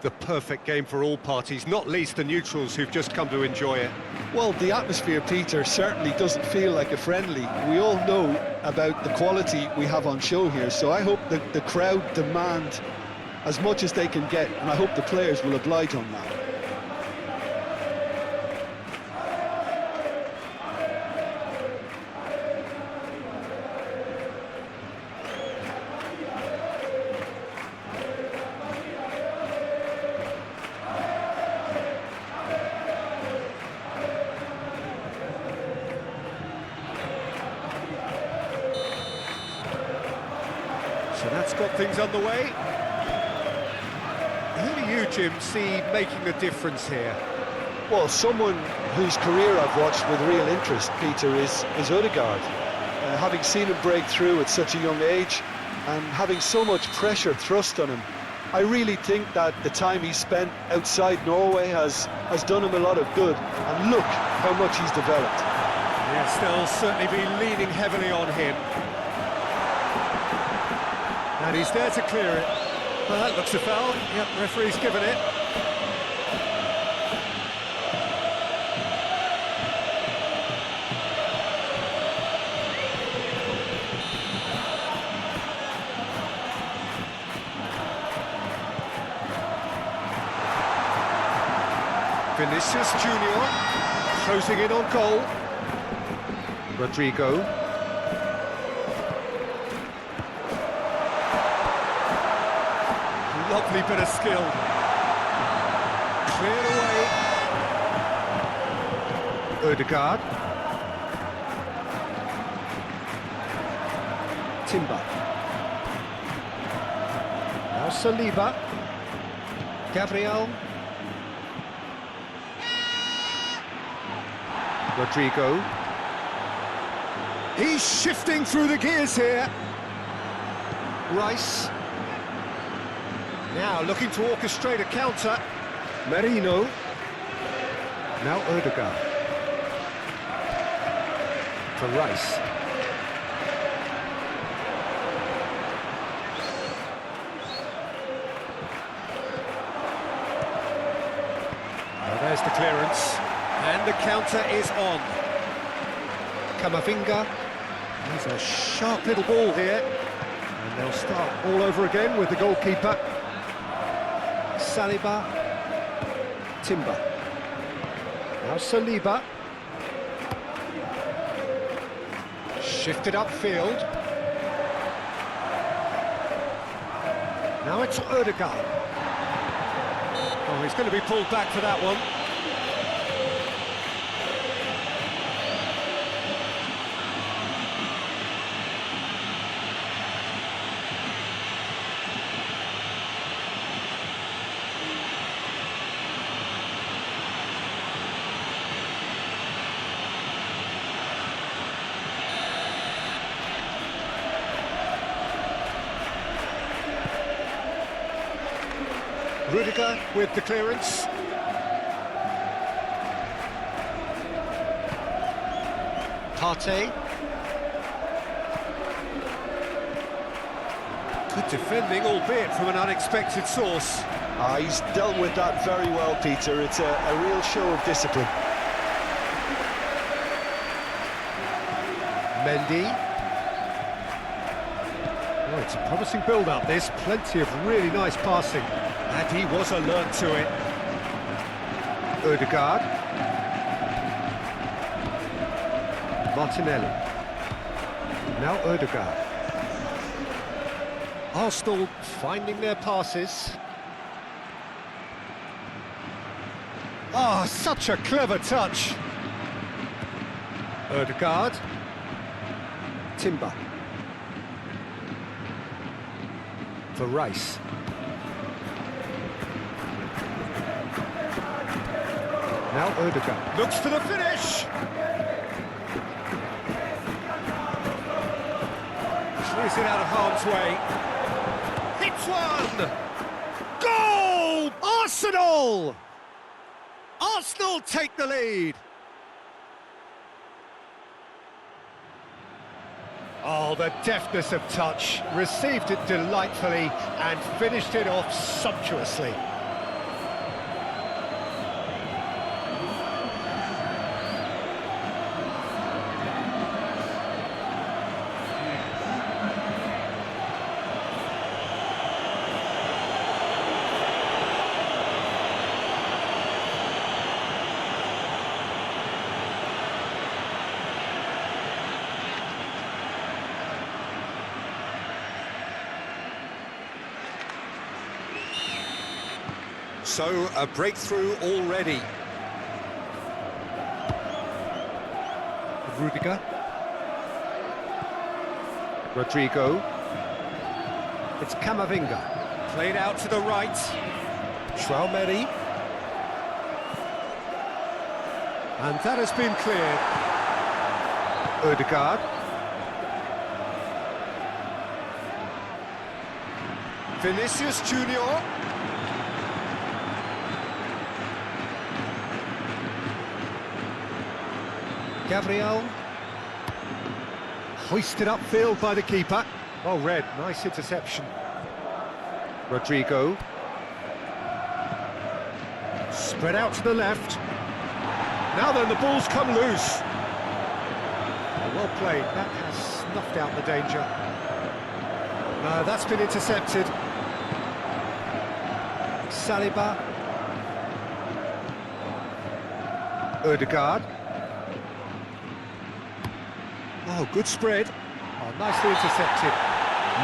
The perfect game for all parties, not least the neutrals who've just come to enjoy it. Well, the atmosphere, Peter, certainly doesn't feel like a friendly. We all know about the quality we have on show here, so I hope that the crowd demand as much as they can get, and I hope the players will oblige on that. So that's got things underway. Who do you, Jim, see making the difference here? Well, someone whose career I've watched with real interest, Peter, is Odegaard. Having seen him break through at such a young age and having so much pressure thrust on him, I really think that the time he spent outside Norway has done him a lot of good. And look how much he's developed. Yes, they'll certainly be leaning heavily on him. And he's there to clear it. Well, that looks a foul. Yep, referee's given it. Vinicius Junior closing in on goal. Rodrigo. Lovely bit of skill. Cleared away. Odegaard. Timber. Now Saliba. Gabriel. Rodrigo. He's shifting through the gears here. Rice. Now looking to orchestrate a counter. Merino. Now Odegaard. For Rice. Now there's the clearance. And the counter is on. Camavinga. He's a sharp little ball here. And they'll start all over again with the goalkeeper. Saliba. Timber. Now Saliba. Shifted upfield. Now it's Odegaard. Oh, he's going to be pulled back for that one. Rudiger with the clearance. Partey. Good defending, albeit from an unexpected source. He's dealt with that very well, Peter. It's a real show of discipline. Mendy. Oh, it's a promising build-up, this. Plenty of really nice passing. And he was alert to it. Odegaard. Martinelli. Now Odegaard. Arsenal finding their passes. Ah, such a clever touch. Odegaard. Timber. For Rice. Now Odegaard looks for the finish. Clears it out of harm's way. Hits one. Goal! Arsenal! Arsenal take the lead. Oh, the deftness of touch. Received it delightfully and finished it off sumptuously. So, a breakthrough already. Rudiger. Rodrigo. It's Camavinga. Played out to the right. Traoré. And that has been cleared. Ødegaard. Vinicius Junior. Gabriel. Hoisted upfield by the keeper. Oh, Red, nice interception. Rodrigo. Spread out to the left. Now then, the ball's come loose. Well played, that has snuffed out the danger. That's been intercepted. Saliba. Ødegaard. Oh, good spread. Oh, nicely intercepted.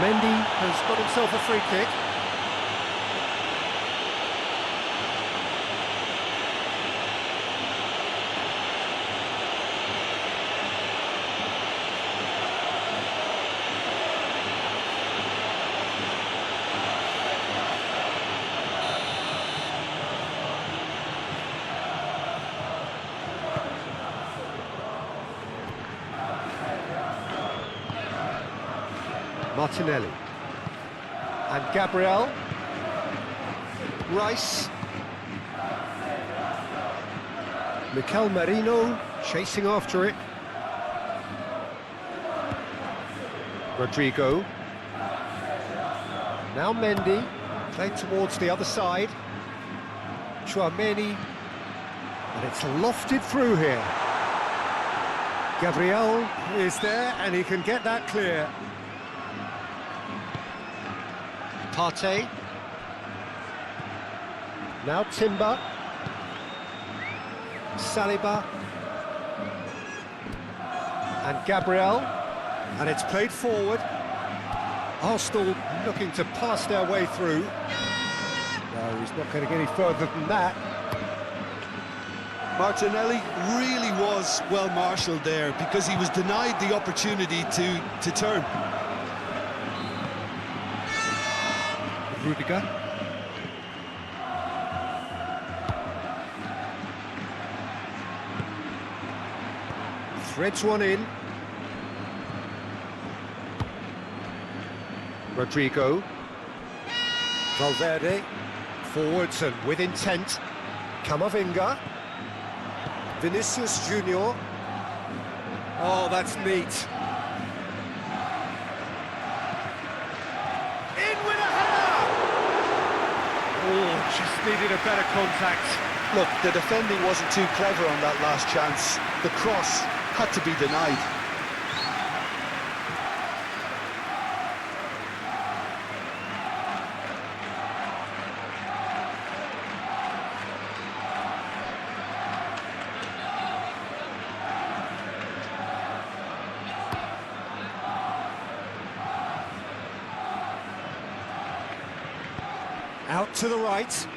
Mendy has got himself a free kick. Martinelli. And Gabriel. Rice. Mikel Merino chasing after it. Rodrigo. Now Mendy. Played towards the other side. Tchouaméni. And it's lofted through here. Gabriel is there and he can get that clear. Partey. Now Timber. Saliba. And Gabriel. And it's played forward. Arsenal looking to pass their way through. No, he's not going to get any further than that. Martinelli really was well marshalled there because he was denied the opportunity to turn. Rudiger. Threads one in. Rodrigo. Valverde. Forwards and with intent. Camavinga. Vinicius Junior. Oh, that's neat. Oh, just needed a better contact. Look, the defending wasn't too clever on that last chance. The cross had to be denied. Out to the right.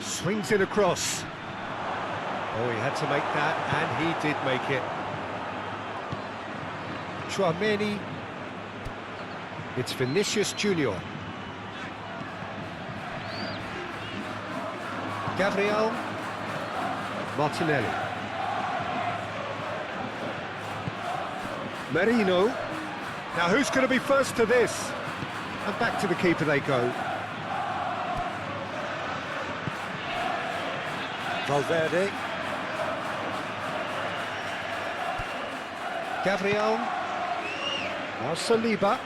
Swings it across. Oh, he had to make that, and he did make it. Tchouaméni. It's Vinicius Junior. Gabriel. Martinelli. Merino. Now, who's going to be first to this? And back to the keeper they go. Valverde. Gabriel. Now Saliba.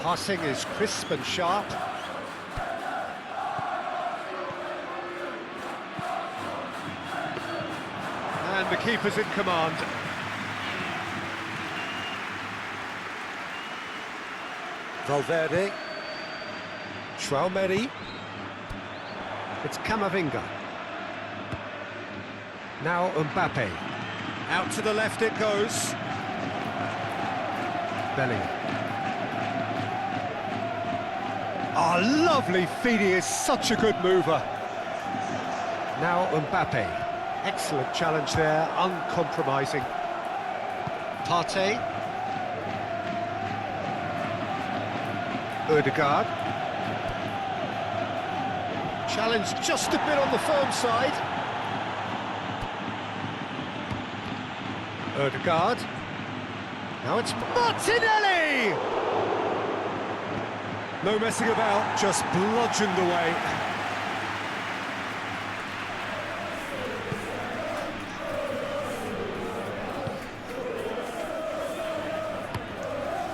Passing is crisp and sharp. And the keeper's in command. Valverde. Traoré. It's Camavinga. Now Mbappe. Out to the left it goes. Bellingham. Oh, lovely feed, he is such a good mover. Now Mbappe, excellent challenge there, uncompromising. Partey. Ødegaard. Challenge just a bit on the firm side. Ødegaard. Now it's Martinelli! No messing about, just bludgeoned away.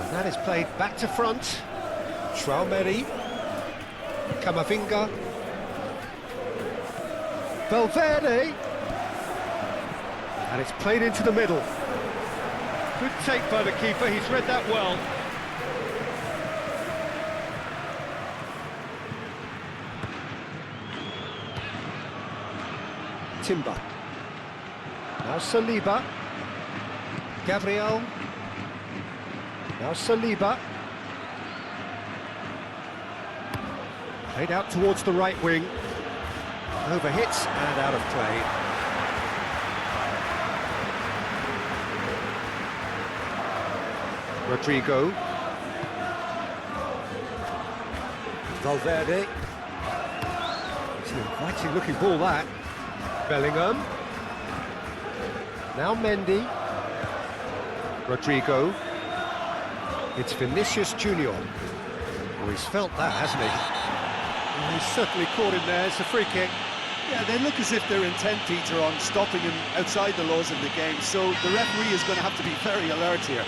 And that is played back to front. Traoré, Camavinga, Valverde, and it's played into the middle. Good take by the keeper, he's read that well. Timber. Now Saliba. Gabriel. Now Saliba. Played out towards the right wing. Overhits and out of play. Rodrigo. Valverde. It's an inviting looking ball, that. Bellingham. Now Mendy. Rodrigo. It's Vinicius Junior. Oh, he's felt that, hasn't he? Oh, he's certainly caught him there. It's a free kick. Yeah, they look as if they're intent, Peter, on stopping him outside the laws of the game, so the referee is going to have to be very alert here.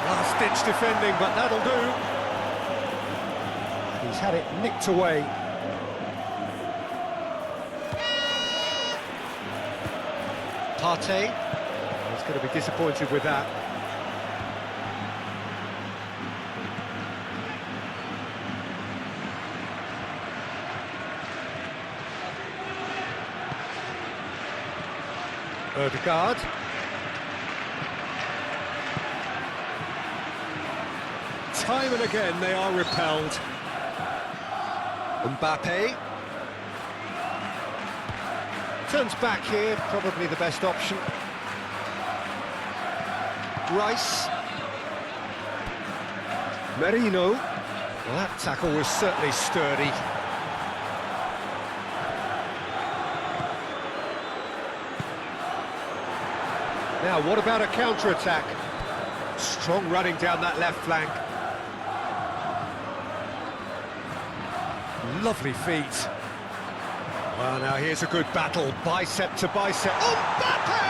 Last-ditch defending, but that'll do. He's had it nicked away. Partey. He's going to be disappointed with that. Ødegaard. Time and again they are repelled. Mbappe. Turns back here, probably the best option. Rice. Merino. Well, that tackle was certainly sturdy. Now, what about a counter-attack? Strong running down that left flank. Lovely feet. Well, now here's a good battle, bicep to bicep. Mbappe!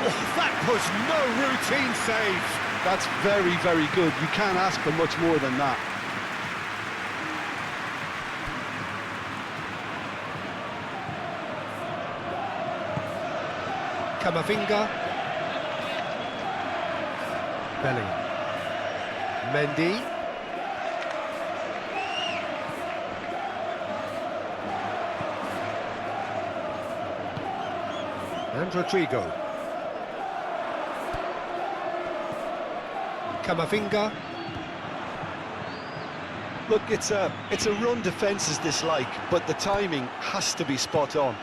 Oh, that was no routine save. That's very, very good. You can't ask for much more than that. Camavinga. Bellingham. Mendy. And Rodrigo. Camavinga. Look, it's a run defence's dislike, but the timing has to be spot on.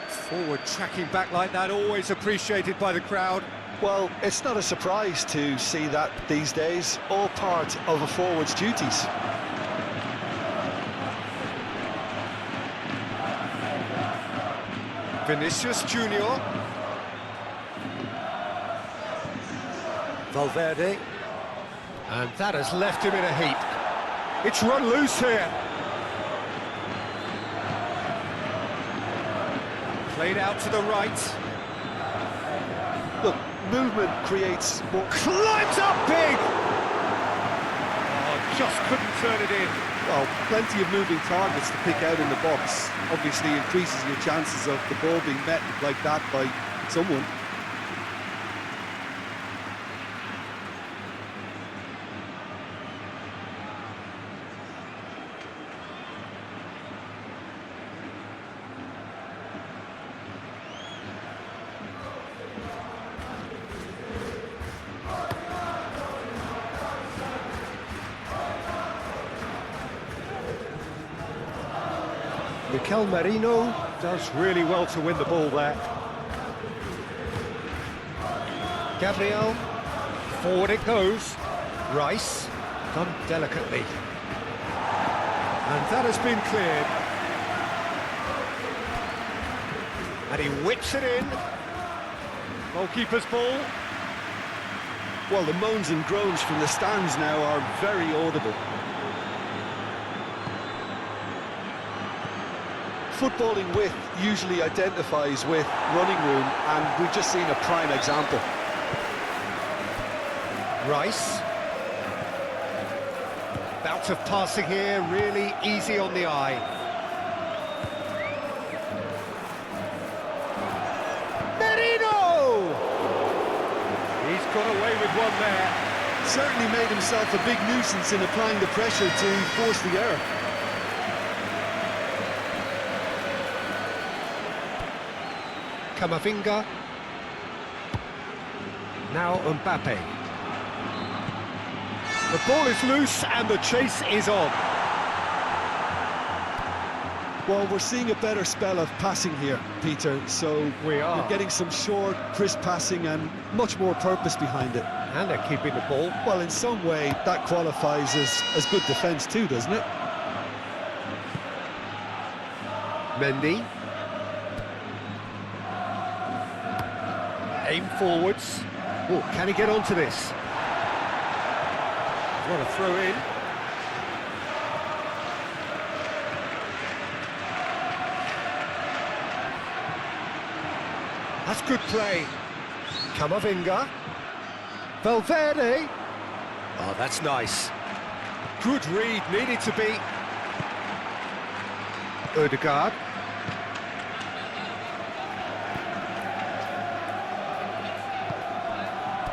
Forward tracking back like that, always appreciated by the crowd. Well, it's not a surprise to see that these days, all part of a forward's duties. Vinicius Junior. Valverde. And that has left him in a heap. It's run loose here. Played out to the right. Look, movement creates more... Climbs up big! Oh, just couldn't turn it in. Well, plenty of moving targets to pick out in the box. Obviously increases your chances of the ball being met like that by someone. Mikel Merino does really well to win the ball there. Gabriel, forward it goes. Rice, done delicately. And that has been cleared. And he whips it in. Goalkeeper's ball. Well, the moans and groans from the stands now are very audible. Footballing width usually identifies with running room, and we've just seen a prime example. Rice. Bout of passing here, really easy on the eye. Merino! He's got away with one there. Certainly made himself a big nuisance in applying the pressure to force the error. Camavinga. Now Mbappe. The ball is loose and the chase is on. Well, we're seeing a better spell of passing here, Peter, so We are. we're getting some short, crisp passing and much more purpose behind it. And they're keeping the ball. Well, in some way, that qualifies as good defence too, doesn't it? Mendy. Aim forwards. Oh, can he get onto this? What a throw in. That's good play. Camavinga. Valverde. Oh, that's nice. Good read, needed to be. Odegaard.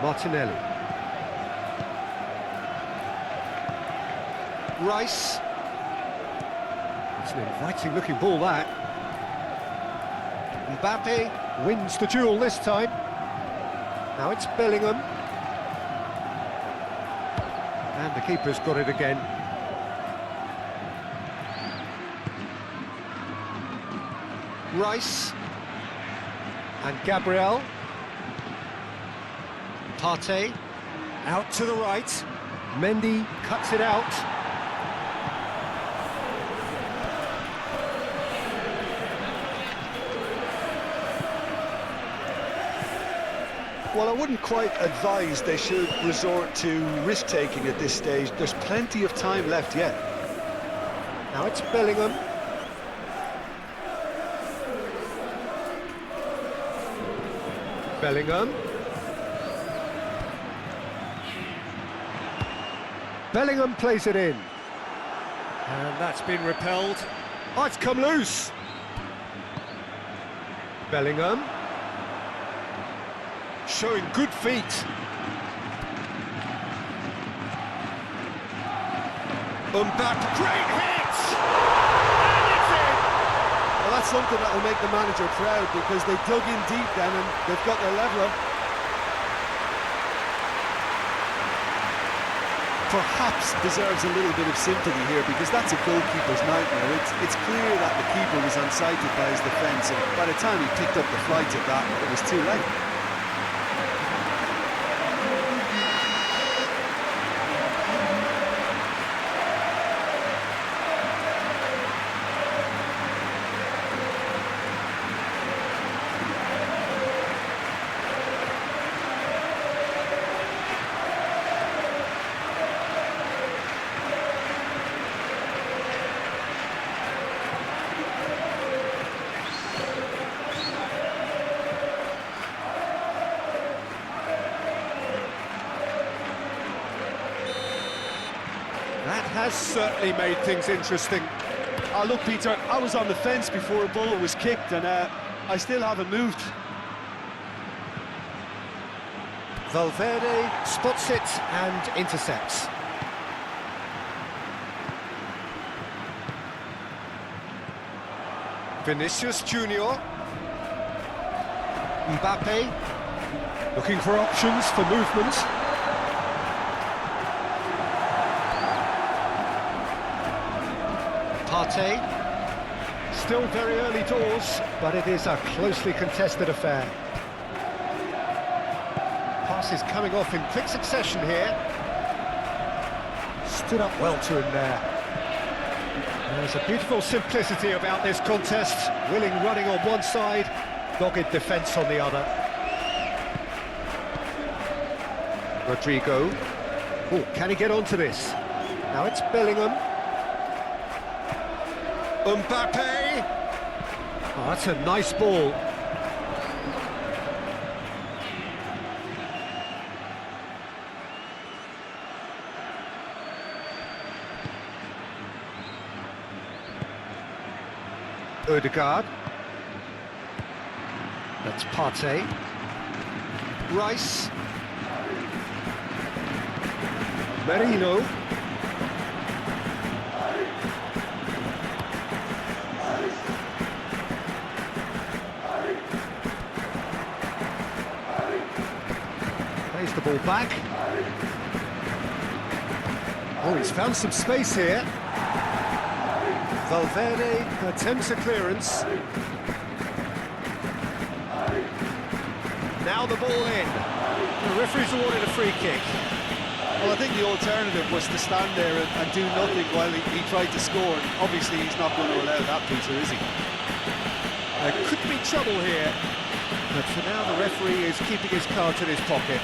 Martinelli. Rice. It's an inviting looking ball, that. Mbappe wins the duel this time. Now it's Bellingham. And the keeper's got it again. Rice. And Gabriel. Partey. Out to the right. Mendy cuts it out. Well, I wouldn't quite advise they should resort to risk-taking at this stage. There's plenty of time left yet. Now it's Bellingham. Bellingham. Bellingham plays it in. And that's been repelled. Oh, it's come loose. Bellingham. Showing good feet. Mbappe, great hit! And it's in! Well, that's something that will make the manager proud because they dug in deep then and they've got their leveller. Perhaps deserves a little bit of sympathy here because that's a goalkeeper's nightmare. It's clear that the keeper was unsighted by his defence, and by the time he picked up the flight of that, it was too late. That has certainly made things interesting. Oh, look, Peter, I was on the fence before a ball was kicked and I still haven't moved. Valverde spots it and intercepts. Vinicius Junior. Mbappe looking for options for movement. Partey still very early doors, but it is a closely contested affair. Passes coming off in quick succession here. Stood up well to him there. There's a beautiful simplicity about this contest. Willing running on one side, dogged defence on the other. Rodrigo. Oh, can he get onto this? Now it's Bellingham. Mbappe! Oh, that's a nice ball. Odegaard. That's Partey. Rice. Merino. Plays the ball back. Oh, he's found some space here. Valverde attempts a clearance. Now the ball in. The referee's awarded a free kick. Well, I think the alternative was to stand there and do nothing while he tried to score. Obviously, he's not going to allow that, Peter, is he? There could be trouble here, but for now the referee is keeping his cards in his pocket.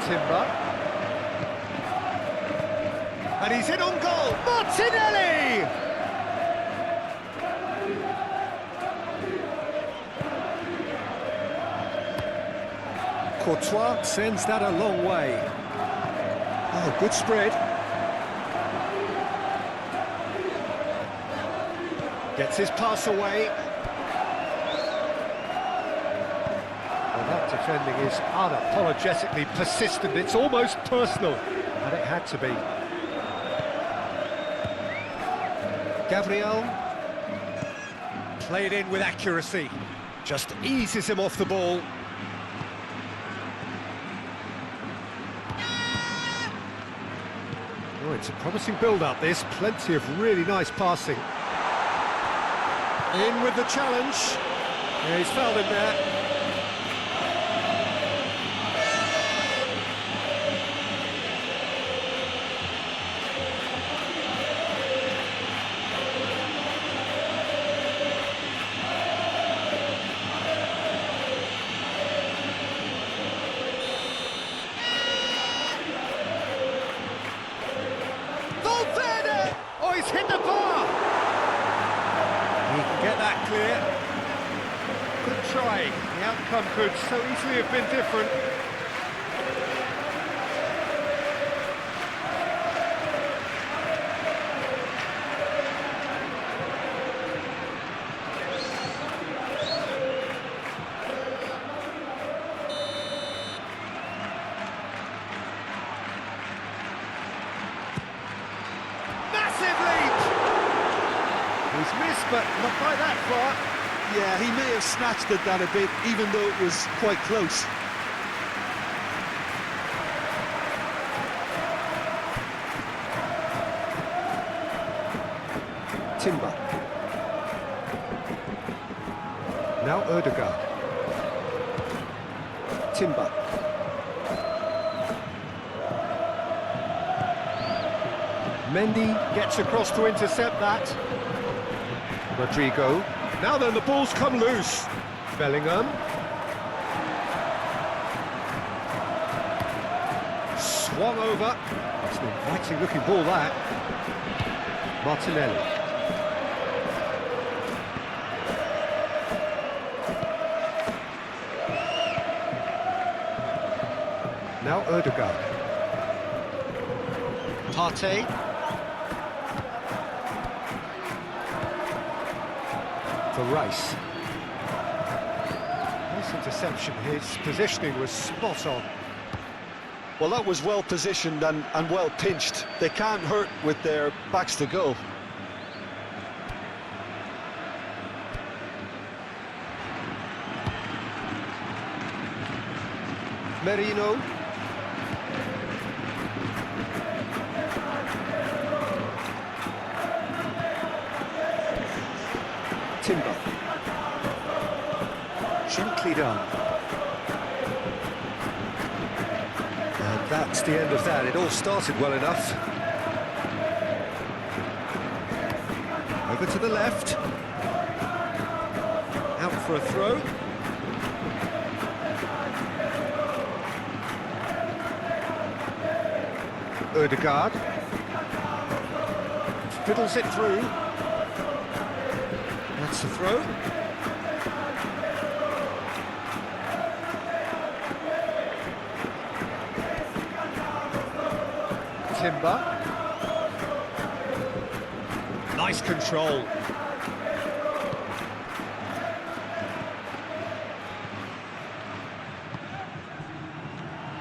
Timber. And he's in on goal. Martinelli! Courtois sends that a long way. Oh, good spread. Gets his pass away. That defending is unapologetically persistent. It's almost personal, and it had to be. Gabriel played in with accuracy, just eases him off the ball. Oh, it's a promising build-up, this. Plenty of really nice passing. In with the challenge. Yeah, he's fouled him there. He's hit the bar! He can get that clear. Good try. The outcome could so easily have been different. He's missed, but not by that far. Yeah, he may have snatched at that a bit, even though it was quite close. Timber. Now Odegaard. Timber. Mendy gets across to intercept that. Rodrigo. Now then, the ball's come loose. Bellingham. Swung over. It's an inviting looking ball, that. Martinelli. Now Odegaard. Partey. For Rice. Nice interception. His positioning was spot on. Well, that was well positioned and well pinched. They can't hurt with their backs to goal. Merino. Timber. Gently done. And that's the end of that. It all started well enough. Over to the left. Out for a throw. Ødegaard. Fiddles it through. That's the throw. Timber. Nice control.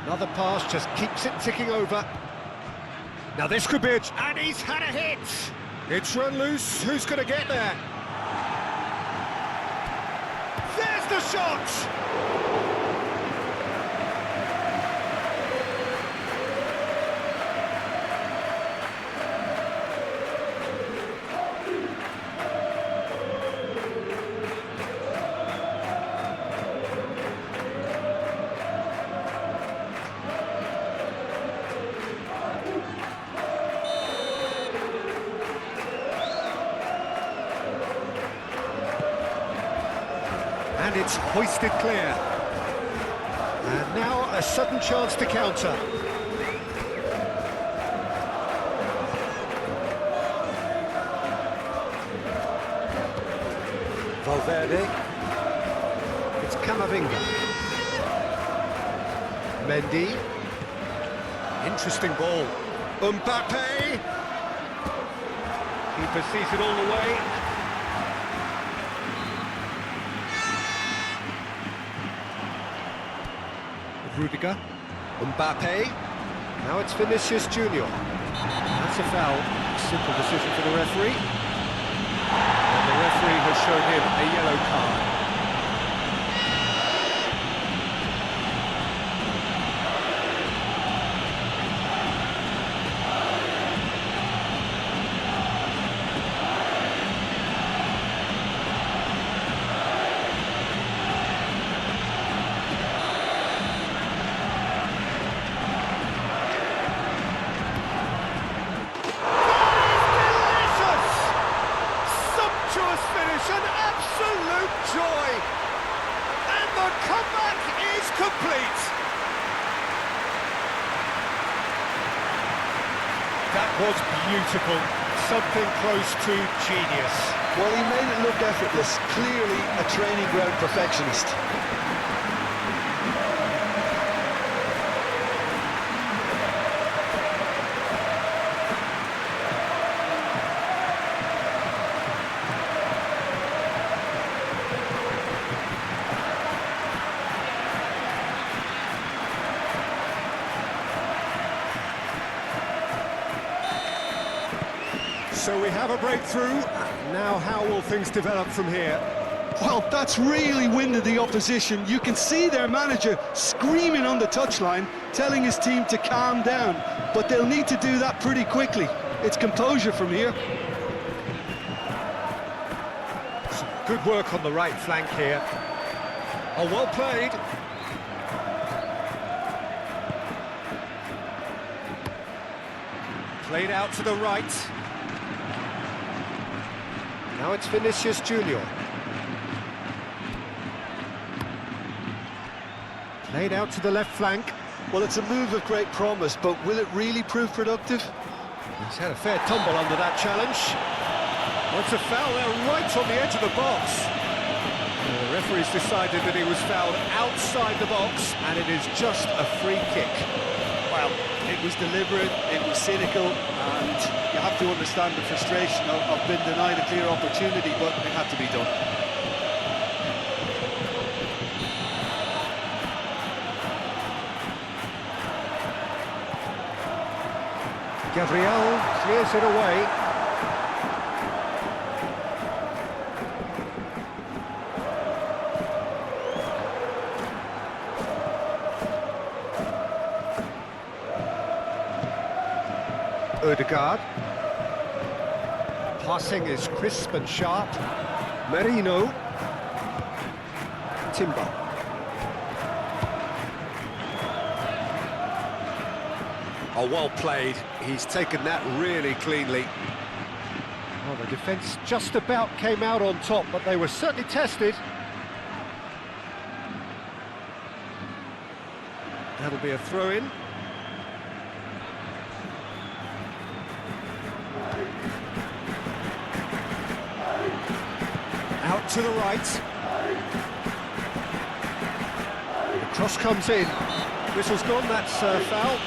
Another pass just keeps it ticking over. Now this could be it. And he's had a hit. It's run loose. Who's going to get there? There's the shot! And it's hoisted clear. And now a sudden chance to counter. Valverde. It's Camavinga. Mendy. Interesting ball. Mbappe. Keeper sees it all the way. Rudiger, Mbappe, now it's Vinicius Junior. That's a foul, simple decision for the referee. And the referee has shown him a yellow card. Joy, and the comeback is complete. That was beautiful, something close to genius. Well, he made it look effortless, clearly a training ground perfectionist. So we have a breakthrough. Now how will things develop from here? Well, that's really winded the opposition. You can see their manager screaming on the touchline, telling his team to calm down. But they'll need to do that pretty quickly. It's composure from here. Some good work on the right flank here. Oh, well played. Played out to the right. Now it's Vinicius Junior. Played out to the left flank. Well, it's a move of great promise, but will it really prove productive? He's had a fair tumble under that challenge. Well, it's a foul there right on the edge of the box. The referee's decided that he was fouled outside the box, and it is just a free kick. Well, it was deliberate, it was cynical, and you have to understand the frustration of being denied a clear opportunity, but it had to be done. Gabriel clears it away. Ødegaard. Passing is crisp and sharp. Merino. Timber. Oh, well played. He's taken that really cleanly. Well, the defence just about came out on top, but they were certainly tested. That'll be a throw-in. Out to the right. The cross comes in. Whistle's gone, that's foul.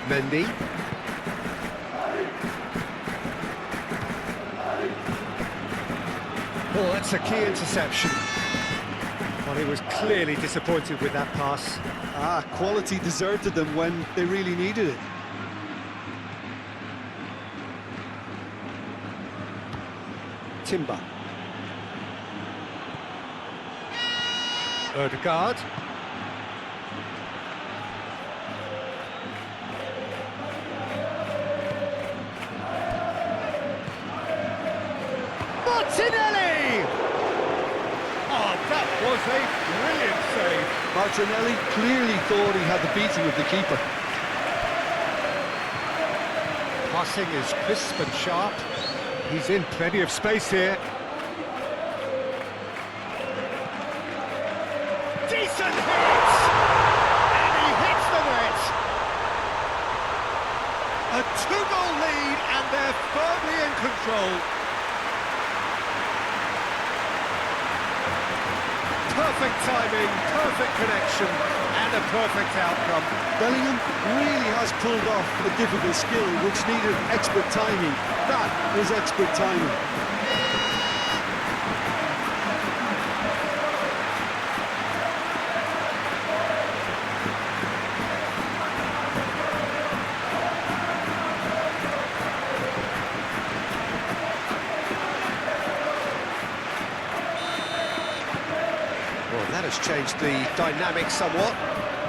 Mendy. Oh, that's a key interception. Well, he was clearly disappointed with that pass. Quality deserted them when they really needed it. Timber. Ødegaard. Martinelli! Oh, that was a brilliant save. Martinelli clearly thought he had the beating of the keeper. Passing is crisp and sharp. He's in plenty of space here. Decent hit! And he hits the net! A two-goal lead, and they're firmly in control. Perfect timing, perfect connection, and a perfect outcome. Bellingham really has pulled off a difficult skill which needed expert timing. That was expert timing. Well, that has changed the dynamic somewhat.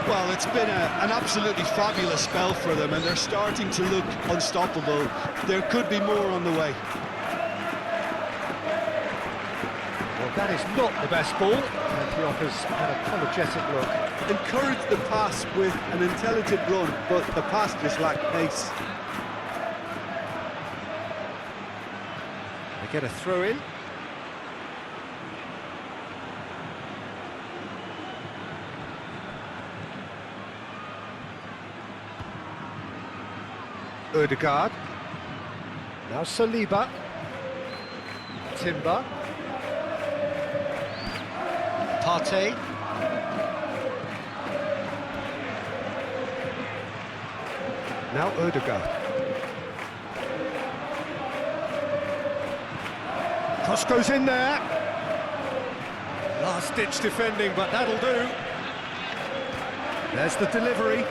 Well, it's been an absolutely fabulous spell for them, and they're starting to look unstoppable. There could be more on the way. Well, that is not the best ball, and he offers an apologetic look. Encouraged the pass with an intelligent run, but the pass just lacked pace. They get a throw-in. Ødegaard. Now Saliba. Timber. Partey. Now Ødegaard. Cross goes in there. Last-ditch defending, but that'll do. There's the delivery.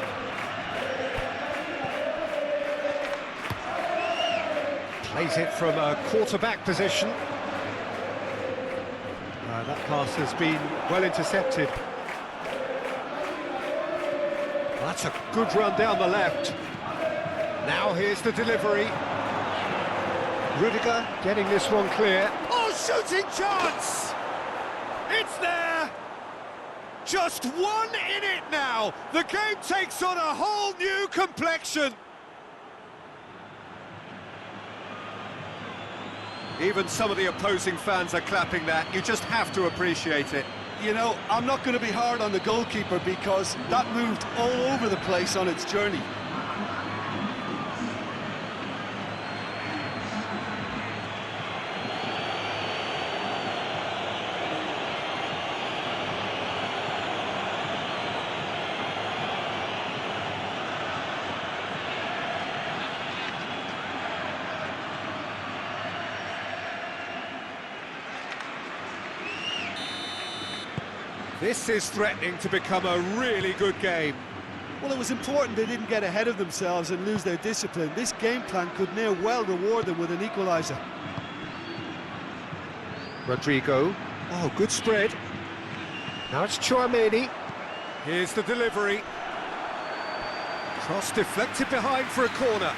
Plays it from a quarterback position. That pass has been well intercepted. That's a good run down the left. Now here's the delivery. Rudiger getting this one clear. Oh, shooting chance! It's there! Just one in it now. The game takes on a whole new complexion. Even some of the opposing fans are clapping that. You just have to appreciate it. You know, I'm not going to be hard on the goalkeeper because that moved all over the place on its journey. This is threatening to become a really good game. Well, it was important they didn't get ahead of themselves and lose their discipline. This game plan could near well reward them with an equalizer. Rodrigo. Oh, good spread. Now it's Chouameni. Here's the delivery. Cross deflected behind for a corner.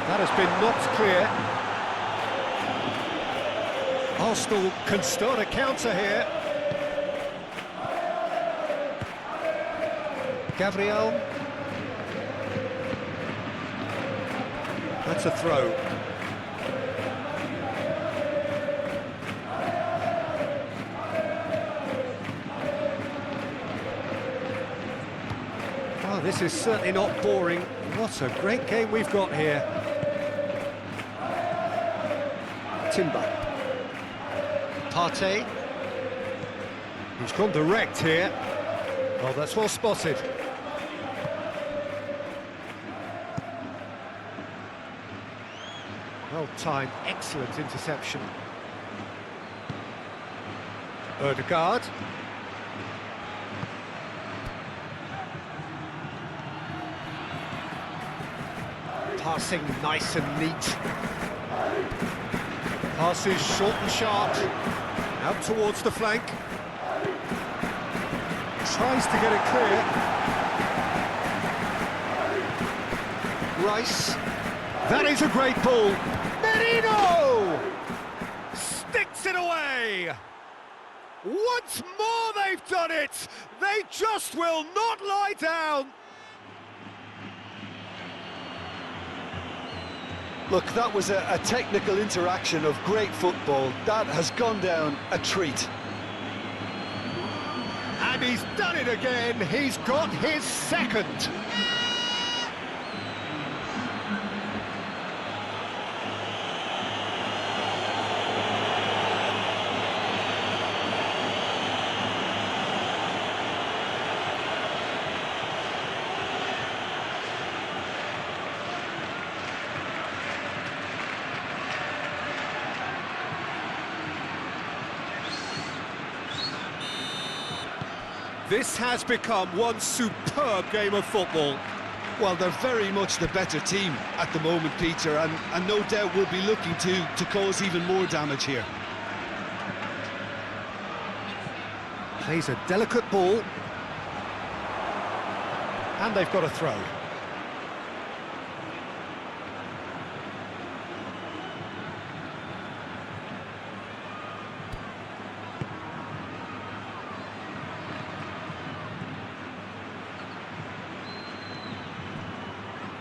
That has been knocked clear. Arsenal can start a counter here. Gabriel. That's a throw. Oh, this is certainly not boring. What a great game we've got here. Timber. Partey. He's gone direct here. Oh, that's well spotted. Well timed, excellent interception. Ødegaard. Passing nice and neat. Passes short and sharp. Out towards the flank. Tries to get it clear. Rice. That is a great ball. Merino! Sticks it away! Once more they've done it! They just will not lie down! Look, that was a technical interaction of great football. That has gone down a treat. And he's done it again. He's got his second. This has become one superb game of football. Well, they're very much the better team at the moment, Peter, and no doubt will be looking to cause even more damage here. Plays a delicate ball. And they've got a throw.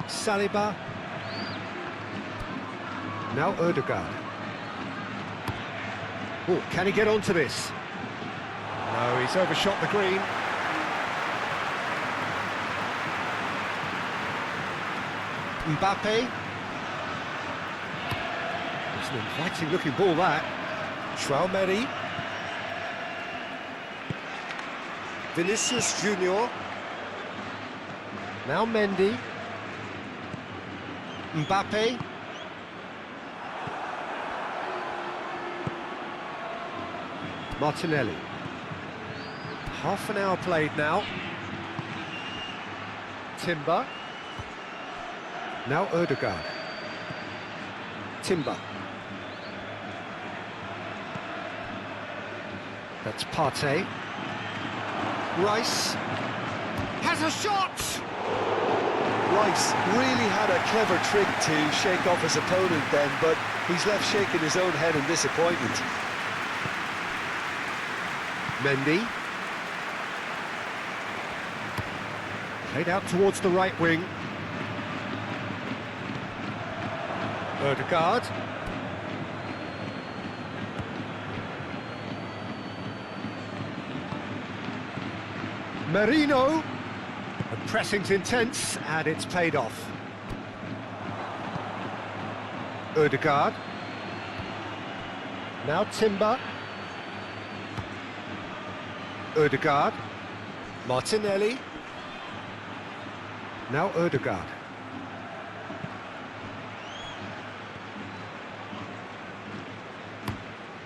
Saliba. Now Ødegaard. Oh, can he get onto this? No, he's overshot the green. Mbappe. It's an inviting looking ball, that. Chouameni. Vinicius Junior. Now Mendy. Mbappe. Martinelli. Half an hour played now. Timber. Now Ødegaard. Timber. That's Partey. Rice. Has a shot! Rice really had a clever trick to shake off his opponent then, but he's left shaking his own head in disappointment. Mendy. Played out towards the right wing. Ødegaard. Merino. The pressing's intense, and it's paid off. Ødegaard. Now Timber. Ødegaard. Martinelli. Now Ødegaard.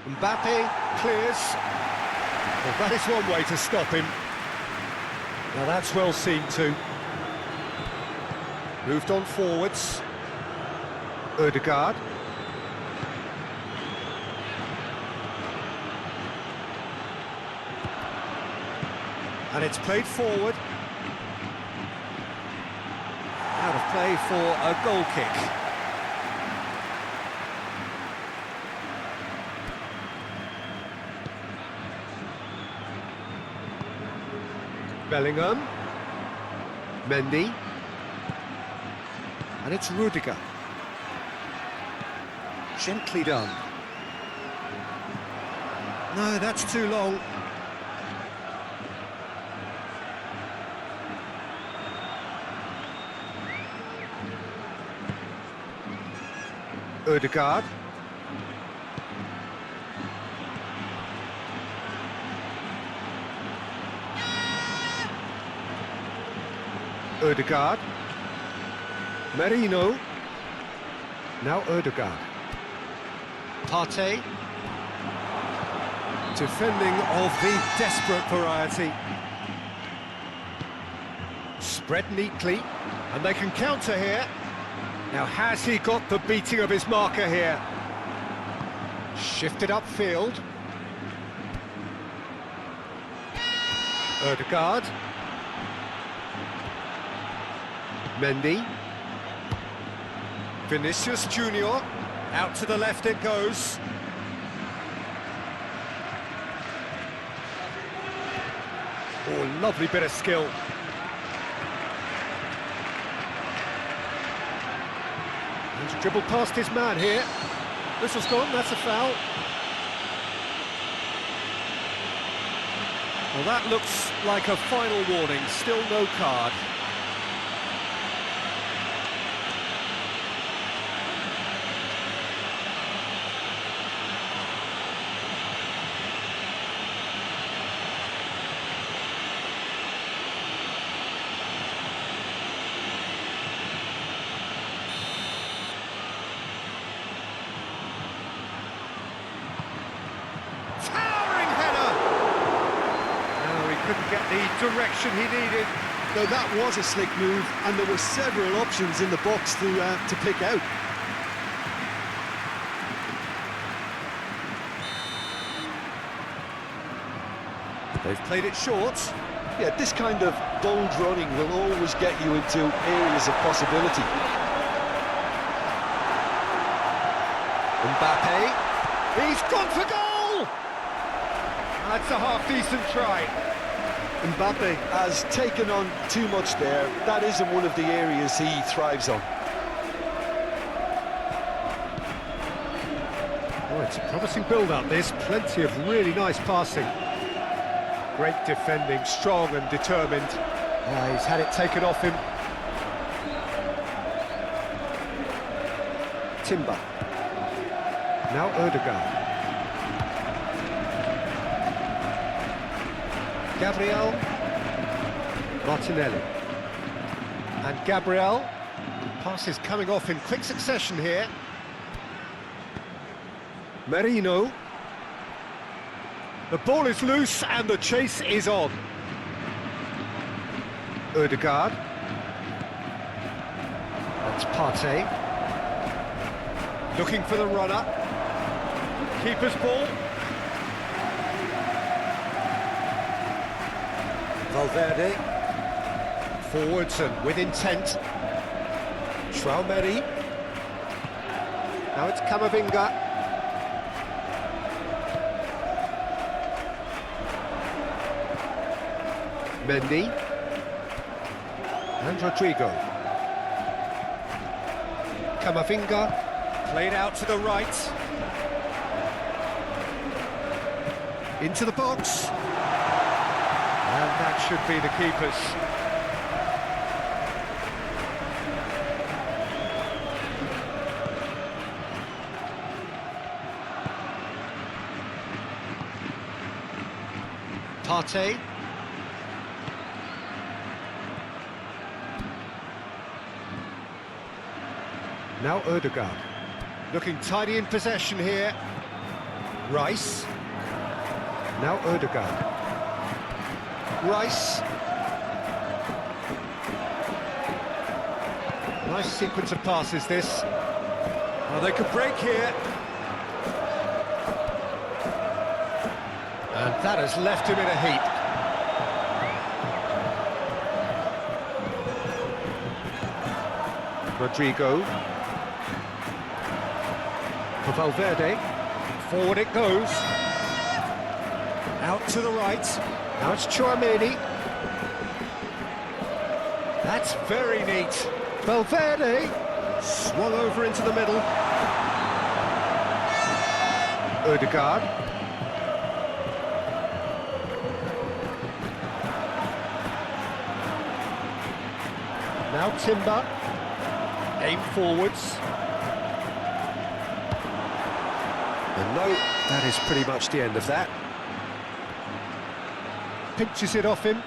Mbappe clears. Well, that is one way to stop him. Now that's well seen too. Moved on forwards. Ødegaard. And it's played forward. Out of play for a goal kick. Bellingham. Mendy. And it's Rudiger. Gently done. No, that's too long. Ødegaard. Ødegaard. Merino. Now Ødegaard. Partey. Defending of the desperate variety. Spread neatly, and they can counter here. Now, has he got the beating of his marker here? Shifted upfield. Ødegaard. Mendy. Vinicius Junior. Out to the left it goes. Oh, lovely bit of skill. He's dribbled past his man here. Whistle's gone, that's a foul. Well, that looks like a final warning, still no card. Couldn't get the direction he needed. No, that was a slick move, and there were several options in the box to pick out. They've played it short. Yeah, this kind of bold running will always get you into areas of possibility. Mbappe. He's gone for goal! That's a half-decent try. Mbappe has taken on too much there. That isn't one of the areas he thrives on. Oh, it's a promising build-up, this. Plenty of really nice passing. Great defending, strong and determined. He's had it taken off him. Timber. Now Ødegaard. Gabriel. Martinelli. And Gabriel. Passes coming off in quick succession here. Merino. The ball is loose and the chase is on. Ødegaard. That's Partey. Looking for the runner. Keeper's ball. Valverde. Forwards and with intent. Traumeri. Now it's Camavinga. Mendy. And Rodrigo. Camavinga. Played out to the right. Into the box. And that should be the keeper's. Partey. Now Ødegaard. Looking tidy in possession here. Rice. Now Ødegaard. Rice. Nice sequence of passes, this. Oh, they could break here. And that has left him in a heap. Rodrigo. For Valverde. Forward it goes. Out to the right. Now it's Tchouaméni. That's very neat. Valverde. Swung over into the middle. Ødegaard. Now Timber. Aim forwards. And no, that is pretty much the end of that. Pinches it off him.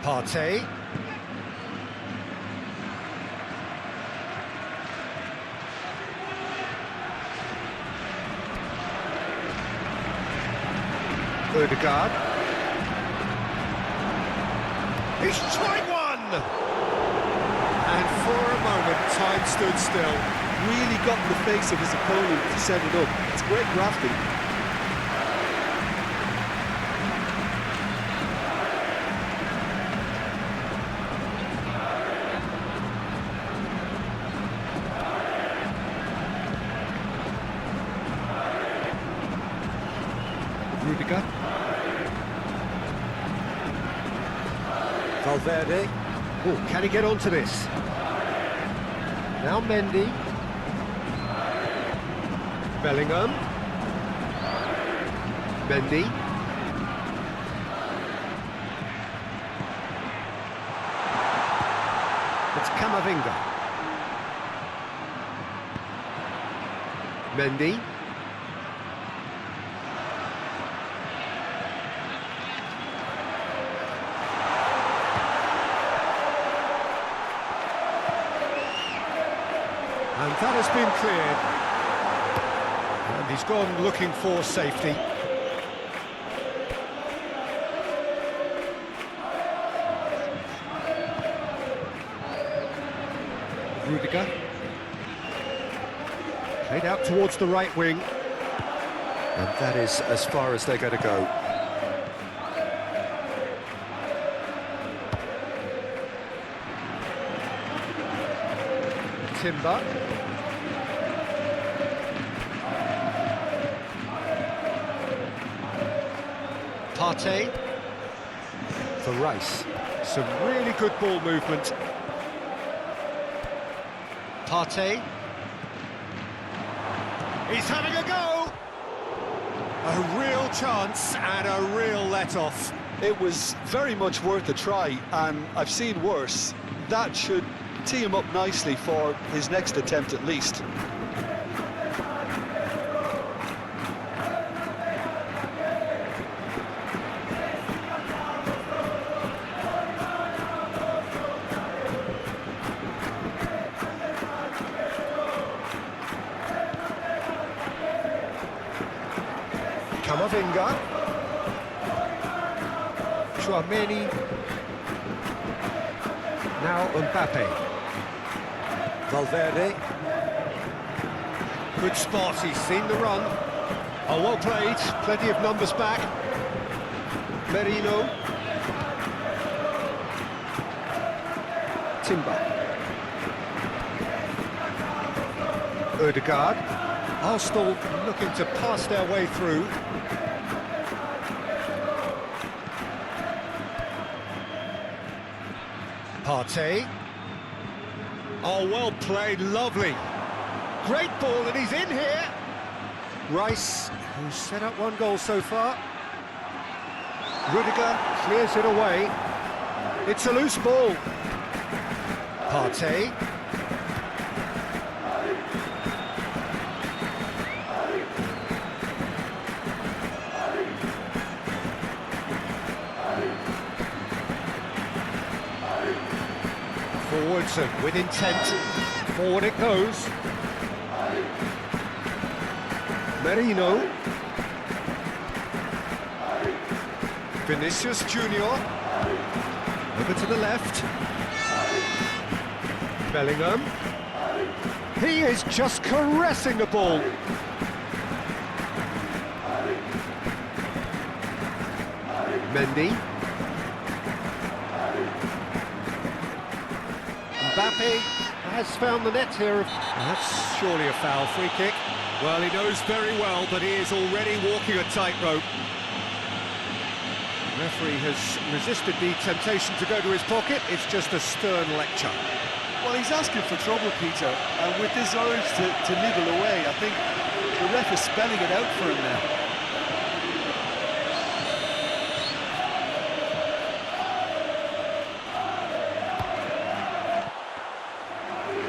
Partey. Ødegaard. He's tried one! And for a moment, time stood still. Really got in the face of his opponent to set it up. It's great grafting. Rudiger. Valverde. Oh, can he get onto this? Now Mendy. Bellingham. Mendy. It's Camavinga. Mendy. And that has been cleared. And he's gone looking for safety. Rudiger. Played out towards the right wing. And that is as far as they're going to go. Timber. Partey for Rice. Some really good ball movement. Partey. He's having a go! A real chance and a real let-off. It was very much worth a try, and I've seen worse. That should tee him up nicely for his next attempt at least. Camavinga. Tchouaméni. Now Mbappe. Valverde. Good spot, he's seen the run. Oh, well played, plenty of numbers back. Merino. Timber. Ødegaard. Arsenal looking to pass their way through. Partey. Oh, well played, lovely. Great ball, and he's in here. Rice, who's set up one goal so far. Rudiger clears it away. It's a loose ball. Partey. Forwards and with intent. Forward it goes. Merino. Vinicius Junior. Over to the left. Bellingham. He is just caressing the ball. Mendy. Mbappe has found the net here. That's surely a foul. Free kick. Well, he knows very well that he is already walking a tightrope. The referee has resisted the temptation to go to his pocket. It's just a stern lecture. Well, he's asking for trouble, Peter, and with this urge to nibble away, I think the ref is spelling it out for him now.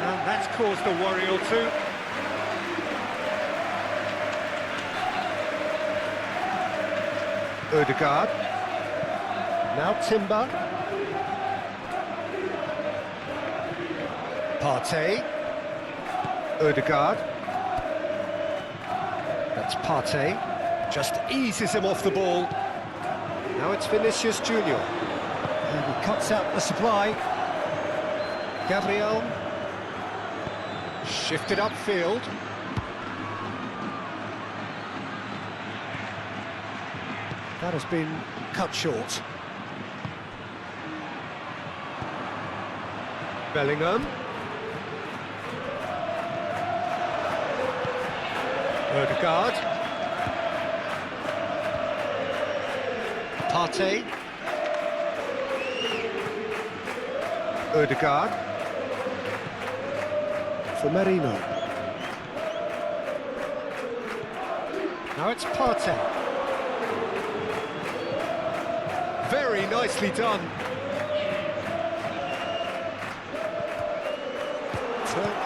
And that's caused a worry or two. Odegaard. Now Timber. Partey. Odegaard. That's Partey. Just eases him off the ball. Now it's Vinicius Junior. And he cuts out the supply. Gabriel. Shifted upfield. That has been cut short. Bellingham. Odegaard. Partey. Odegaard. For Merino. Now it's Partey. Very nicely done.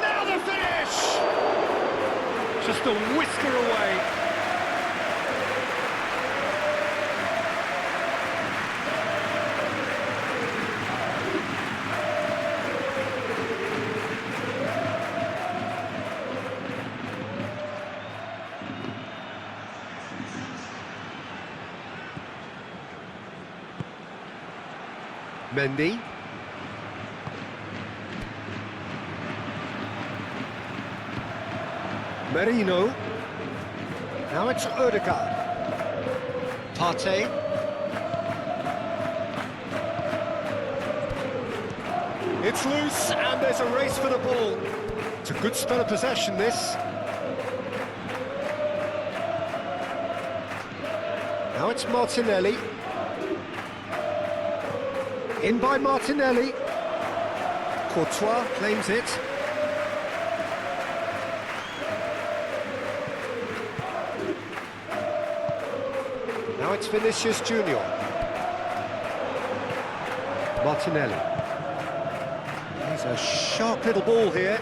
Now the finish! Just a whisker away. Mendy. Merino. Now it's Odegaard. Partey. It's loose and there's a race for the ball. It's a good spell of possession, this. Now it's Martinelli. In by Martinelli. Courtois claims it. Now it's Vinicius Junior. Martinelli. He's a sharp little ball here.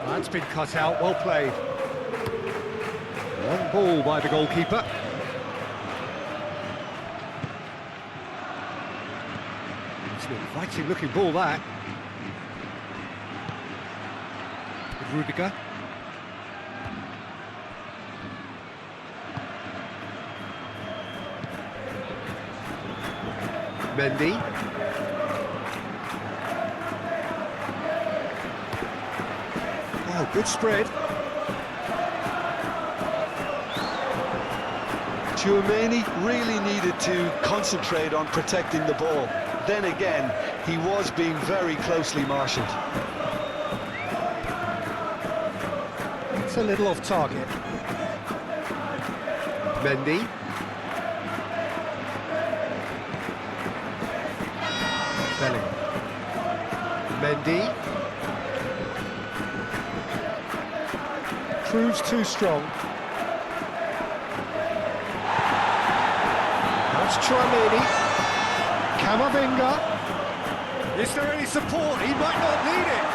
That's been cut out, well played. Long ball by the goalkeeper. It's an inviting looking ball, that. Rudiger. Mendy. Oh, good spread. Tchouaméni really needed to concentrate on protecting the ball. Then again, he was being very closely marshalled. It's a little off target. Mendy. Bellingham. Mendy. Proves too strong. That's Tchouaméni. Camavinga. Is there any support? He might not need it.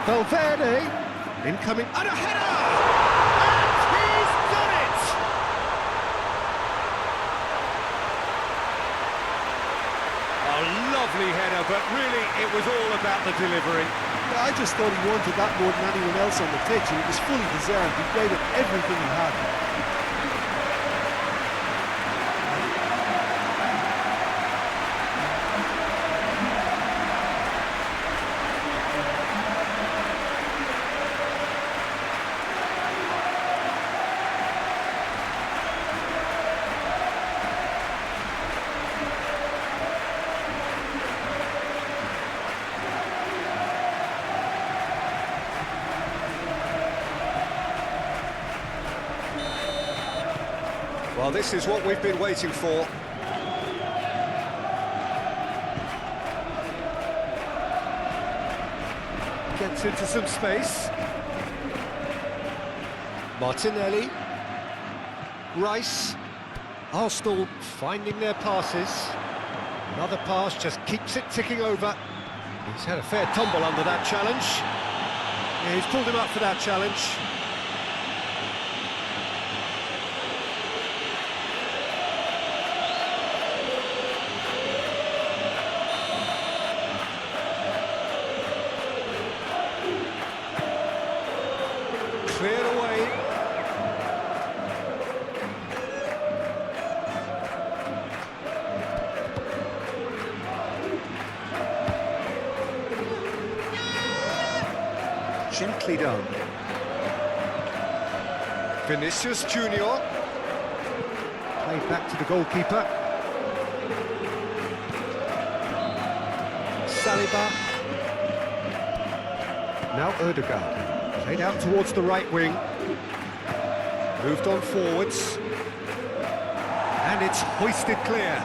Valverde. Incoming. And a header! And he's done it! A lovely header, but really it was all about the delivery. Yeah, I just thought he wanted that more than anyone else on the pitch, and it was fully deserved. He played at everything he had. Well, this is what we've been waiting for. Gets into some space. Martinelli. Rice. Arsenal finding their passes. Another pass just keeps it ticking over. He's had a fair tumble under that challenge. Yeah, he's pulled him up for that challenge. Cleared away. Gently done. Vinicius Junior. Played back to the goalkeeper. Saliba. Now Ødegaard. Played out towards the right wing. Moved on forwards. And it's hoisted clear.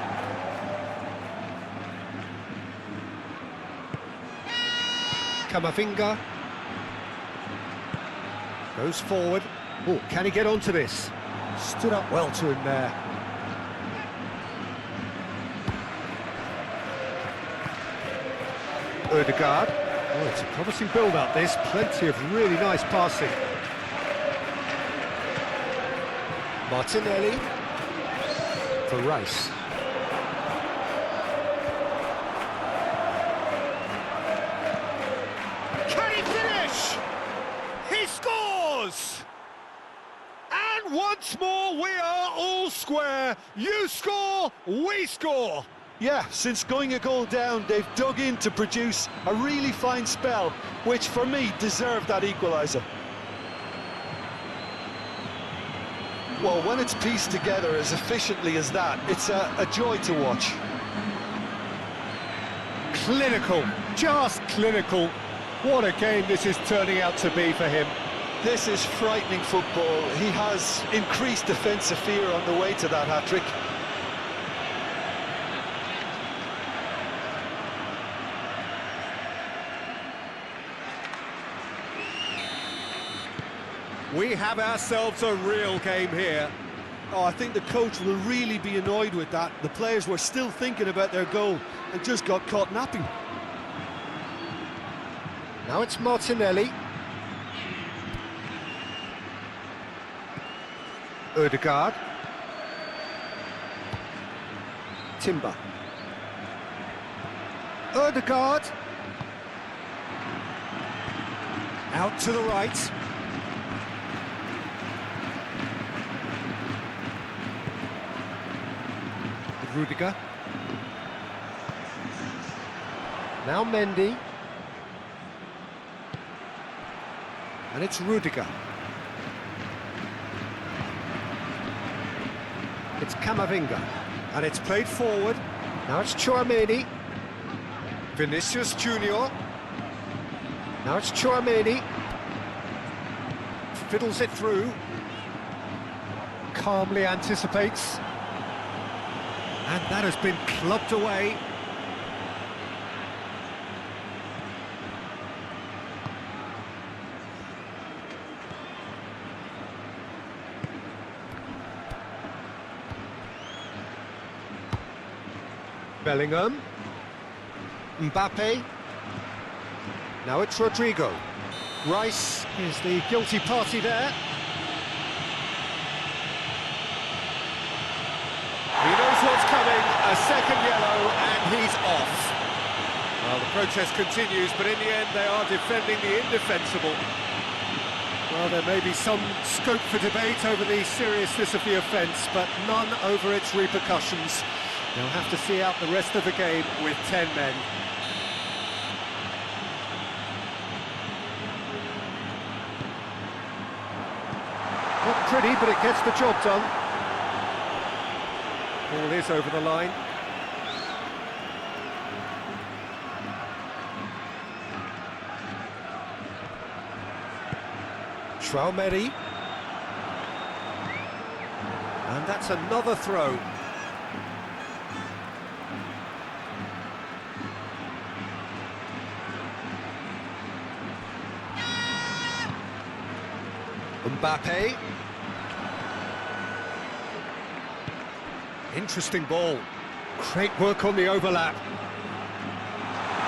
Camavinga. Goes forward. Oh, can he get onto this? Stood up well to him there. Ødegaard. Oh, it's a promising build-up, this. Plenty of really nice passing. Martinelli. For Rice. Can he finish? He scores! And once more, we are all square. You score, we score. Yeah, since going a goal down, they've dug in to produce a really fine spell, which for me deserved that equaliser. Well, when it's pieced together as efficiently as that, it's a joy to watch. Clinical, just clinical. What a game this is turning out to be for him. This is frightening football. He has increased defensive fear on the way to that hat-trick. We have ourselves a real game here. Oh, I think the coach will really be annoyed with that. The players were still thinking about their goal and just got caught napping. Now it's Martinelli. Ødegaard. Timber. Ødegaard. Out to the right. Rudiger. Now Mendy. And it's Rudiger. It's Camavinga. And it's played forward. Now it's Tchouaméni. Vinicius Junior. Now it's Tchouaméni. Fiddles it through. Calmly anticipates. And that has been clubbed away. Bellingham. Mbappe. Now it's Rodrigo. Rice is the guilty party there. He knows what's coming, a second yellow, and he's off. Well, the protest continues, but in the end they are defending the indefensible. Well, there may be some scope for debate over the seriousness of the offence, but none over its repercussions. They'll have to see out the rest of the game with 10 men. Not pretty, but it gets the job done. Ball is over the line. Traumeri. And that's another throw. Mbappe. Interesting ball. Great work on the overlap.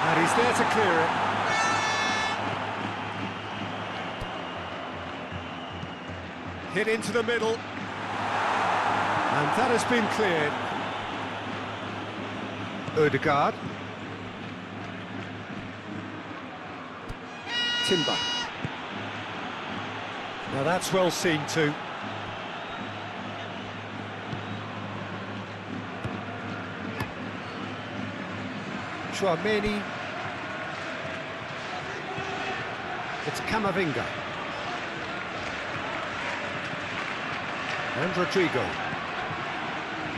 And he's there to clear it. Hit into the middle. And that has been cleared. Ødegaard. Timber. Now that's well seen too. Traumeri. It's Camavinga. And Rodrigo.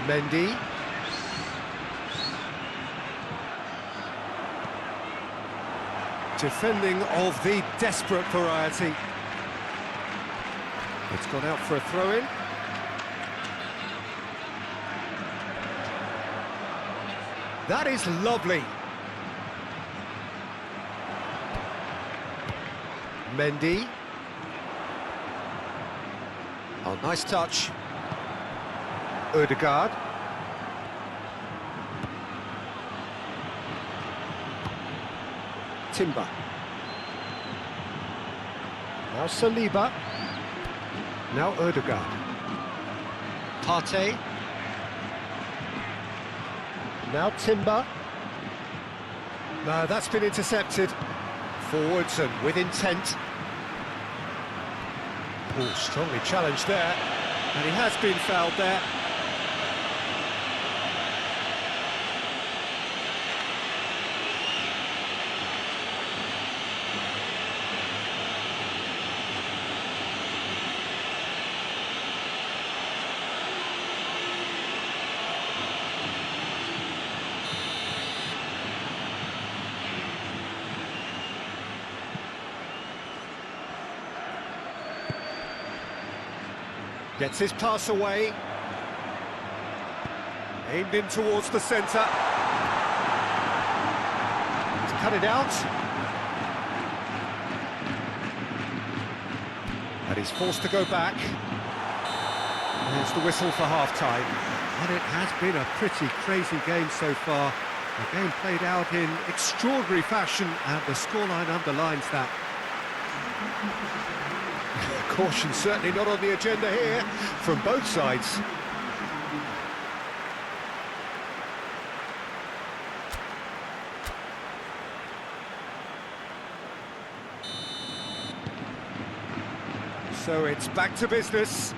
Mendy. Defending of the desperate variety. It's gone out for a throw-in. That is lovely. Mendy. Oh, nice touch. Ødegaard. Timber. Now Saliba. Now Ødegaard. Partey. Now Timber. No, that's been intercepted. Forwards and with intent. Oh, strongly challenged there. And he has been fouled there. Gets his pass away. Aimed in towards the centre. To cut it out. And he's forced to go back. There's the whistle for half-time. And it has been a pretty crazy game so far. The game played out in extraordinary fashion, and the scoreline underlines that. Caution certainly not on the agenda here from both sides. So it's back to business.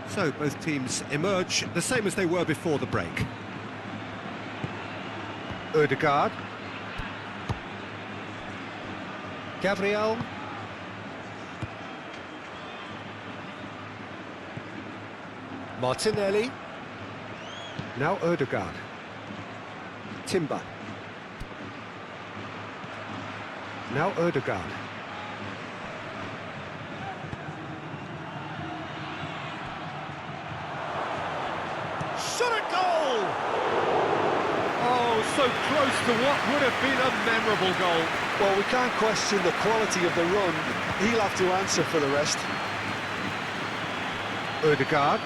So both teams emerge the same as they were before the break. Ødegaard. Gabriel. Martinelli. Now Ødegaard. Timber. Now Ødegaard. Shot at goal! Oh, so close to what would have been a memorable goal. Well, we can't question the quality of the run. He'll have to answer for the rest. Ødegaard.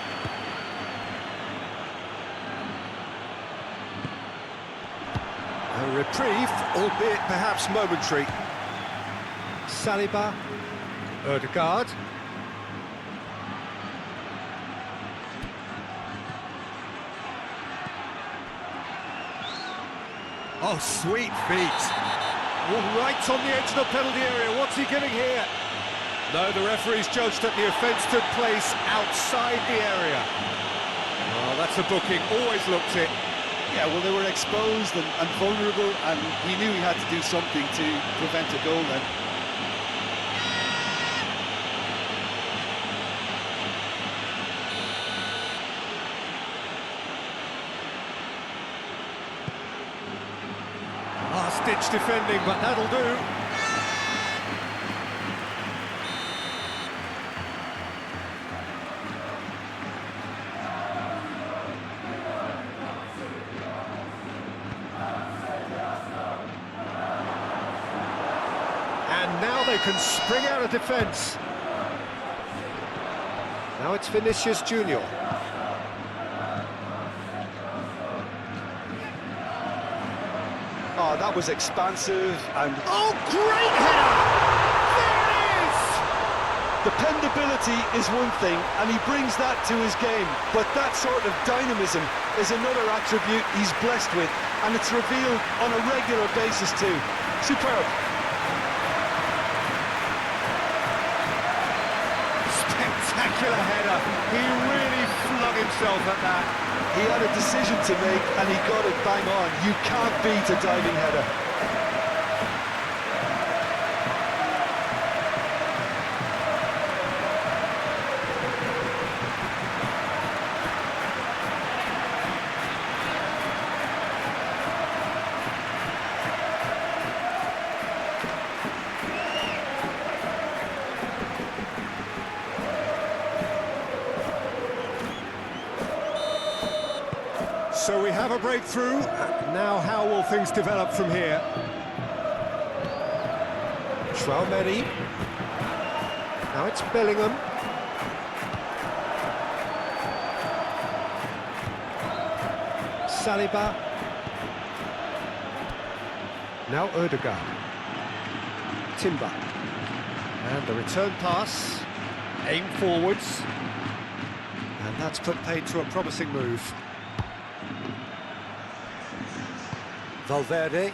A reprieve, albeit perhaps momentary. Saliba. Ødegaard. Oh, sweet feet. Oh, right on the edge of the penalty area. What's he getting here? No, the referee's judged that the offence took place outside the area. Oh, that's a booking. Always looked it. Yeah, well, they were exposed and vulnerable, and he knew he had to do something to prevent a goal then. Last-ditch defending, but that'll do. And now they can spring out of defence. Now it's Vinicius Junior. Oh, that was expansive and... Oh, great header! There it is! Dependability is one thing, and he brings that to his game, but that sort of dynamism is another attribute he's blessed with, and it's revealed on a regular basis too. Superb. Spectacular header. He really flung himself at that. He had a decision to make, and he got it bang on. You can't beat a diving header. So we have a breakthrough. Now how will things develop from here? Traumeri. Now it's Bellingham. Saliba. Now Ødegaard. Timber. And the return pass. Aim forwards. And that's put paid to a promising move. Valverde.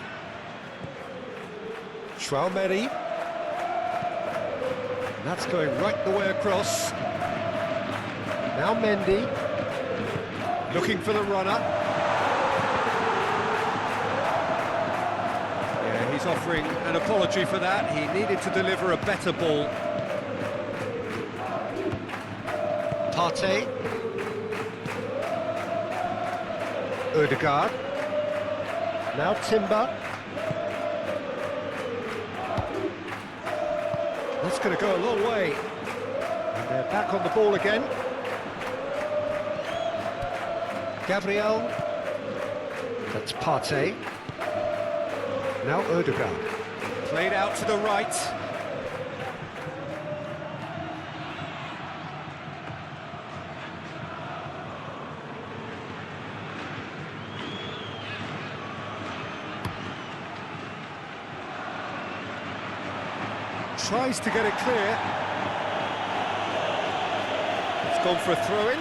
Traumeri. And that's going right the way across. Now Mendy. Looking for the runner. Yeah, he's offering an apology for that. He needed to deliver a better ball. Partey. Ødegaard. Now Timber. That's going to go a long way. And they're back on the ball again. Gabriel. That's Partey. Now Ødegaard. Played out to the right. Tries to get it clear. It's gone for a throw-in.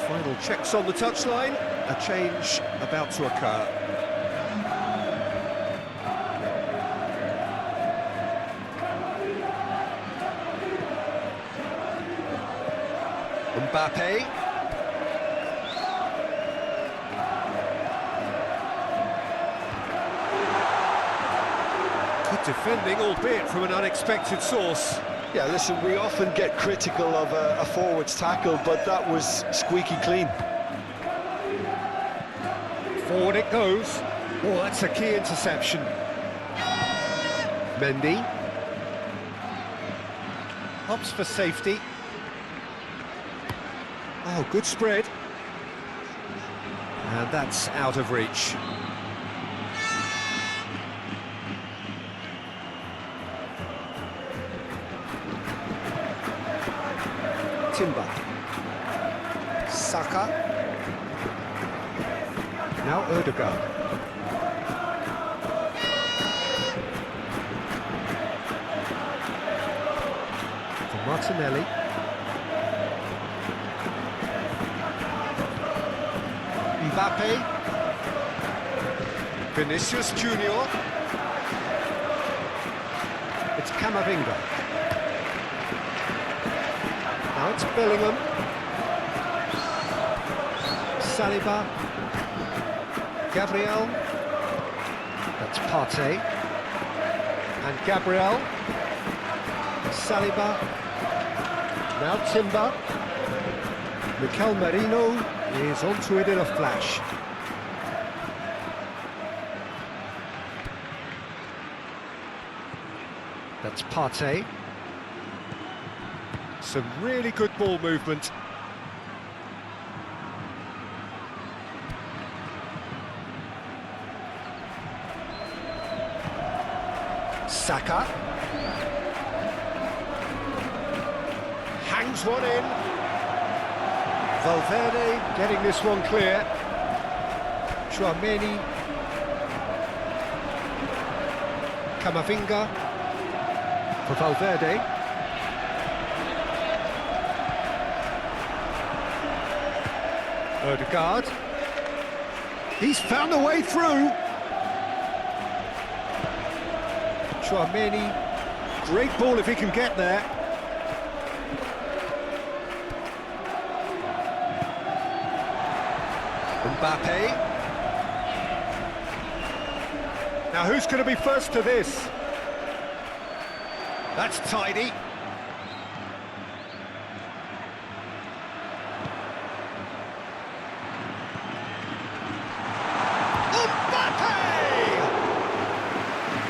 Final checks on the touchline. A change about to occur. Mbappe. Good defending, albeit from an unexpected source. Yeah, listen, we often get critical of a forward's tackle, but that was squeaky clean. Forward it goes. Oh, that's a key interception. Mendy. Opts for safety. Oh, good spread. And that's out of reach. Timber. Saka. Now Ødegaard. For Martinelli. Mbappe. Vinicius Junior. It's Camavinga. Now it's Bellingham. Saliba. Gabriel. That's Partey. And Gabriel. Saliba. Now Timber. Mikel Merino is onto it in a flash. That's Partey. Some really good ball movement. Saka. Hangs one in. Valverde getting this one clear. Tchouaméni. Camavinga. For Valverde. Odegaard. He's found a way through. Tchouaméni. Great ball if he can get there. Mbappe. Now who's going to be first to this? That's tidy. Mbappe!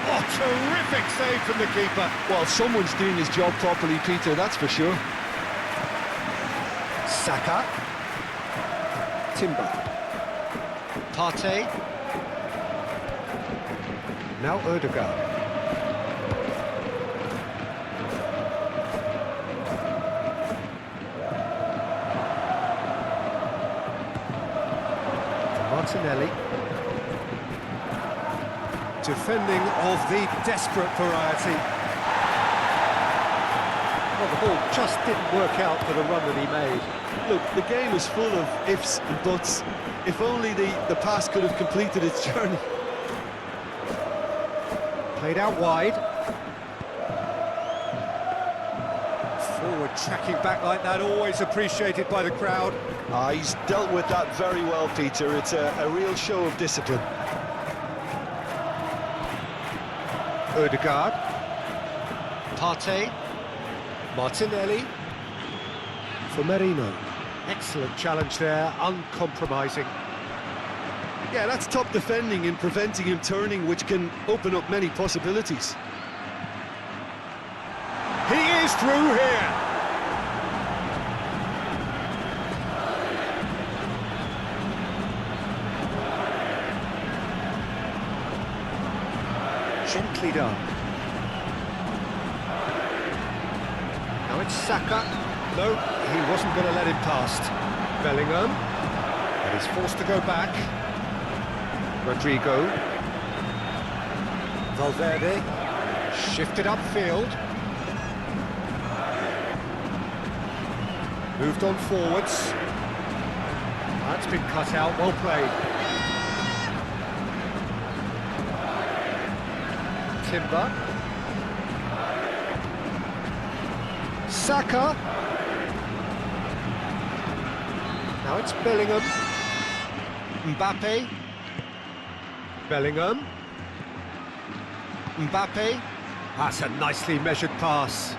Oh, terrific save from the keeper. Well, someone's doing his job properly, Peter, that's for sure. Saka. Timber. Partey. Now Odegaard. Martinelli. Defending of the desperate variety. Well, the ball just didn't work out for the run that he made. Look, the game is full of ifs and buts. If only the pass could have completed its journey. Played out wide. Forward tracking back like that, always appreciated by the crowd. He's dealt with that very well, Peter. It's a real show of discipline. Odegaard. Partey. Martinelli. For Merino. Excellent challenge there, uncompromising. Yeah, that's top defending and preventing him turning, which can open up many possibilities. He is through here. Gently done. Now it's Saka. No, he wasn't going to let it past. Bellingham. And he's forced to go back. Rodrigo. Valverde. Shifted upfield. Moved on forwards. That's been cut out, well played. Timber. Saka. Now it's Bellingham. Mbappe. Bellingham. Mbappe. That's a nicely measured pass.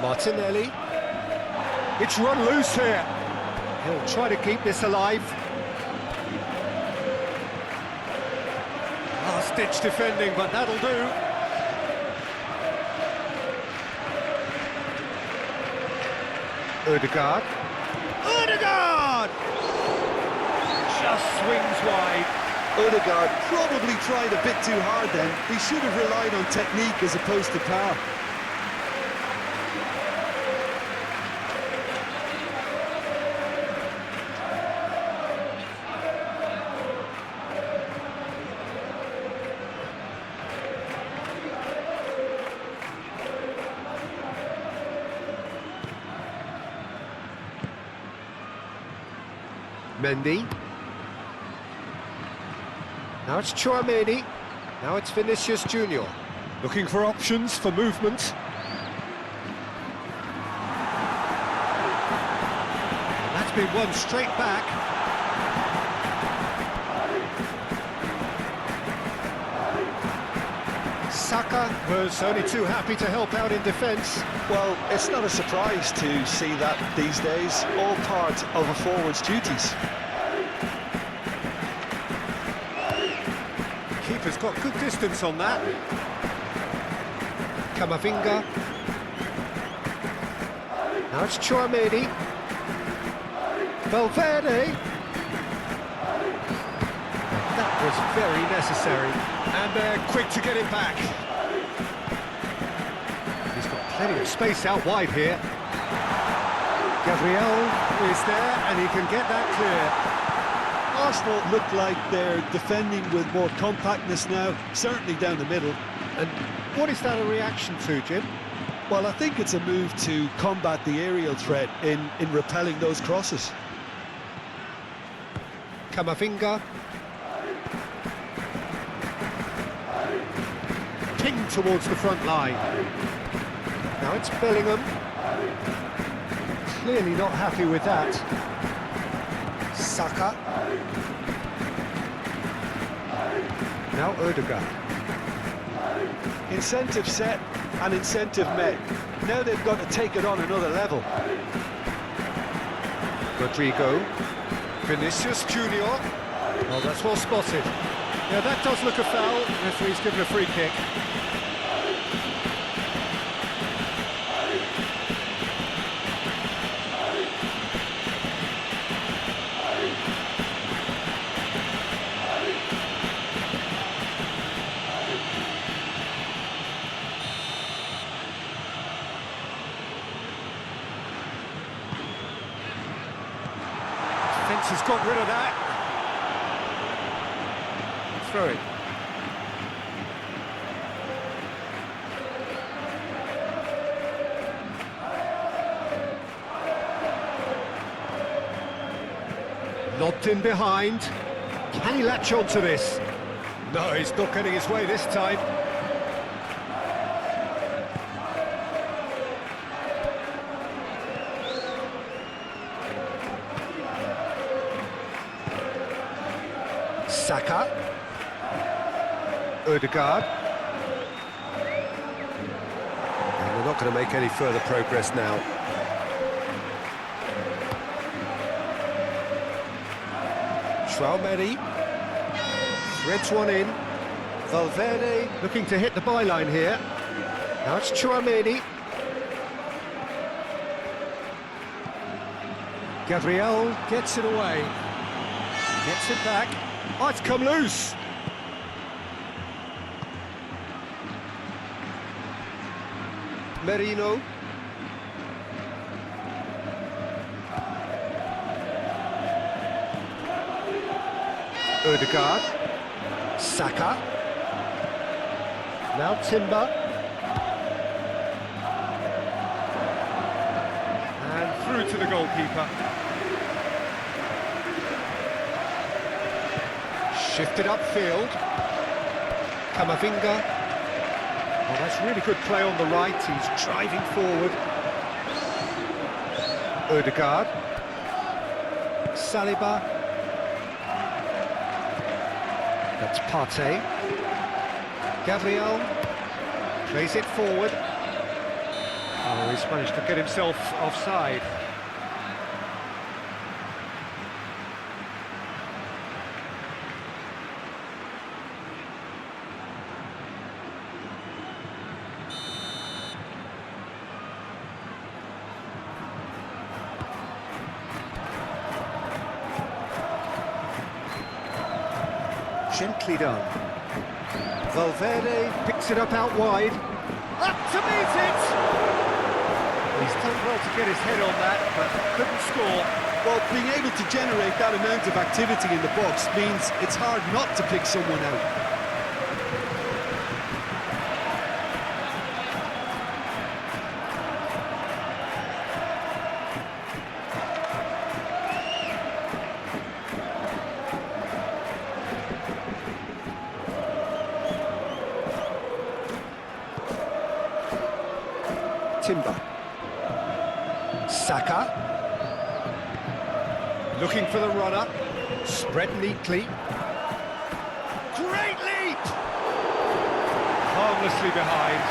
Martinelli. It's run loose here. He'll try to keep this alive. Last-ditch defending, but that'll do. Odegaard. Odegaard! Just swings wide. Odegaard probably tried a bit too hard then. He should have relied on technique as opposed to power. Mendy. Now it's Chouameni. Now it's Vinicius Junior. Looking for options for movement. And that's been won straight back. Saka was only too happy to help out in defence. Well, it's not a surprise to see that these days, all part of a forward's duties. Keeper's got good distance on that. Camavinga. Now it's Chouameni. Valverde. That was very necessary. And they're quick to get it back. He's got plenty of space out wide here. Gabriel is there and he can get that clear. Arsenal look like they're defending with more compactness now, certainly down the middle. And what is that a reaction to, Jim? Well, I think it's a move to combat the aerial threat in repelling those crosses. Camavinga. Pinged towards the front line. Now it's Bellingham. Clearly not happy with that. Saka. Now Odegaard. Incentive set and incentive met. Now they've got to take it on another level. Rodrigo. Vinicius Junior. Oh, that's well spotted. Yeah, that does look a foul. Referee's given a free kick. Defence has got rid of that. Throw it. Lobbed in behind. Can he latch on to this? No, he's not getting his way this time. Saka. Odegaard. And we're not going to make any further progress now. Chouameni. Threads one in. Valverde looking to hit the byline here. Now it's Chouameni. Gabriel gets it away. Gets it back. Oh, it's come loose. Merino. Odegaard. Saka. Now Timber. And through to the goalkeeper. Shifted upfield. Camavinga. Oh, that's really good play on the right. He's driving forward. Odegaard. Saliba. That's Partey. Gabriel. Plays it forward. Oh, he's managed to get himself offside. Gently done. Valverde picks it up out wide. Up to meet it! He's done well to get his head on that, but couldn't score. Well, being able to generate that amount of activity in the box means it's hard not to pick someone out. Timber. Saka. Looking for the runner. Spread neatly. Great leap! Harmlessly behind.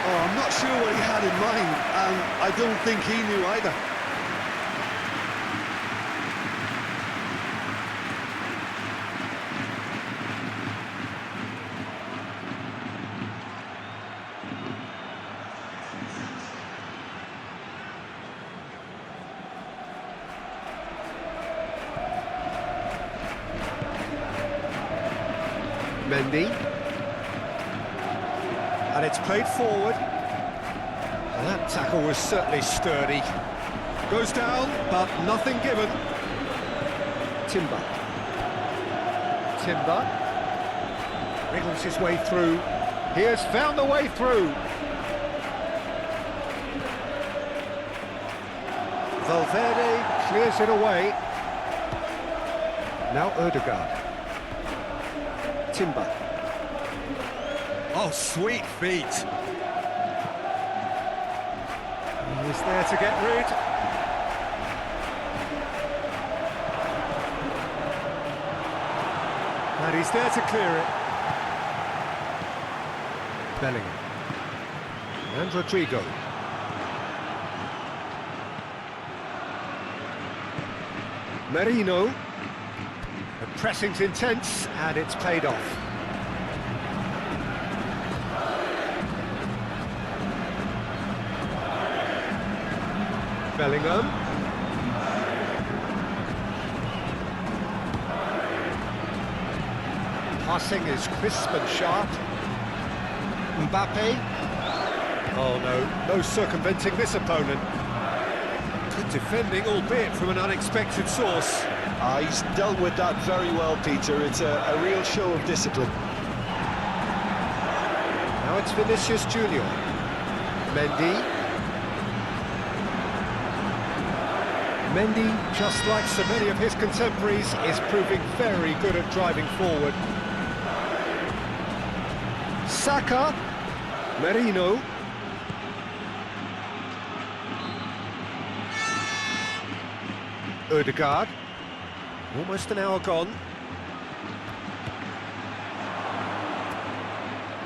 Oh, I'm not sure what he had in mind, and I don't think he knew either. Mendy. And it's played forward. And that tackle was certainly sturdy. Goes down, but nothing given. Timber. Timber. Wriggles his way through. He has found the way through. Valverde clears it away. Now Ødegaard. Timber. Oh, sweet feet. He's there to get rid. And he's there to clear it. Bellingham. And Rodrigo. Merino. The pressing's intense, and it's paid off. Bellingham. Passing is crisp and sharp. Mbappe. Oh no circumventing this opponent. Good defending, albeit from an unexpected source. He's dealt with that very well, Peter. It's a real show of discipline. Now it's Vinicius Junior. Mendy. Mendy, just like so many of his contemporaries, is proving very good at driving forward. Saka. Merino. Ødegaard. Almost an hour gone.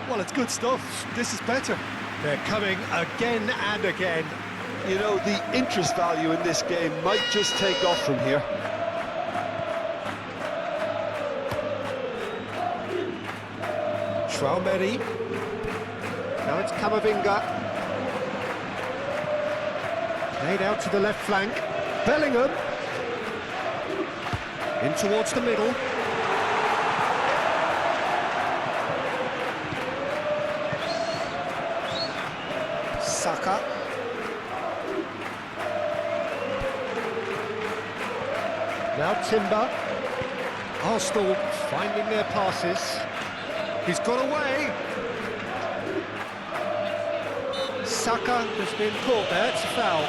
Well, it's good stuff. This is better. They're coming again and again. You know, the interest value in this game might just take off from here. Traoré. Now it's Camavinga. Played out to the left flank. Bellingham. In towards the middle. Saka. Now Timber. Arsenal finding their passes. He's got away. Saka has been caught there, it's a foul.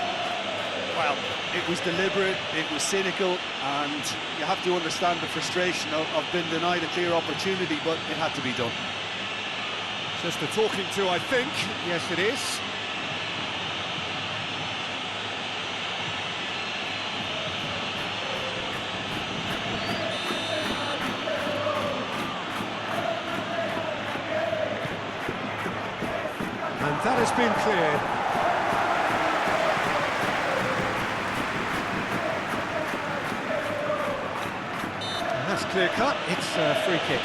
Well, it was deliberate, it was cynical, and you have to understand the frustration of being denied a clear opportunity, but it had to be done. Just a talking to, I think. Yes, it is. And that has been cleared. And that's clear cut, it's a free kick.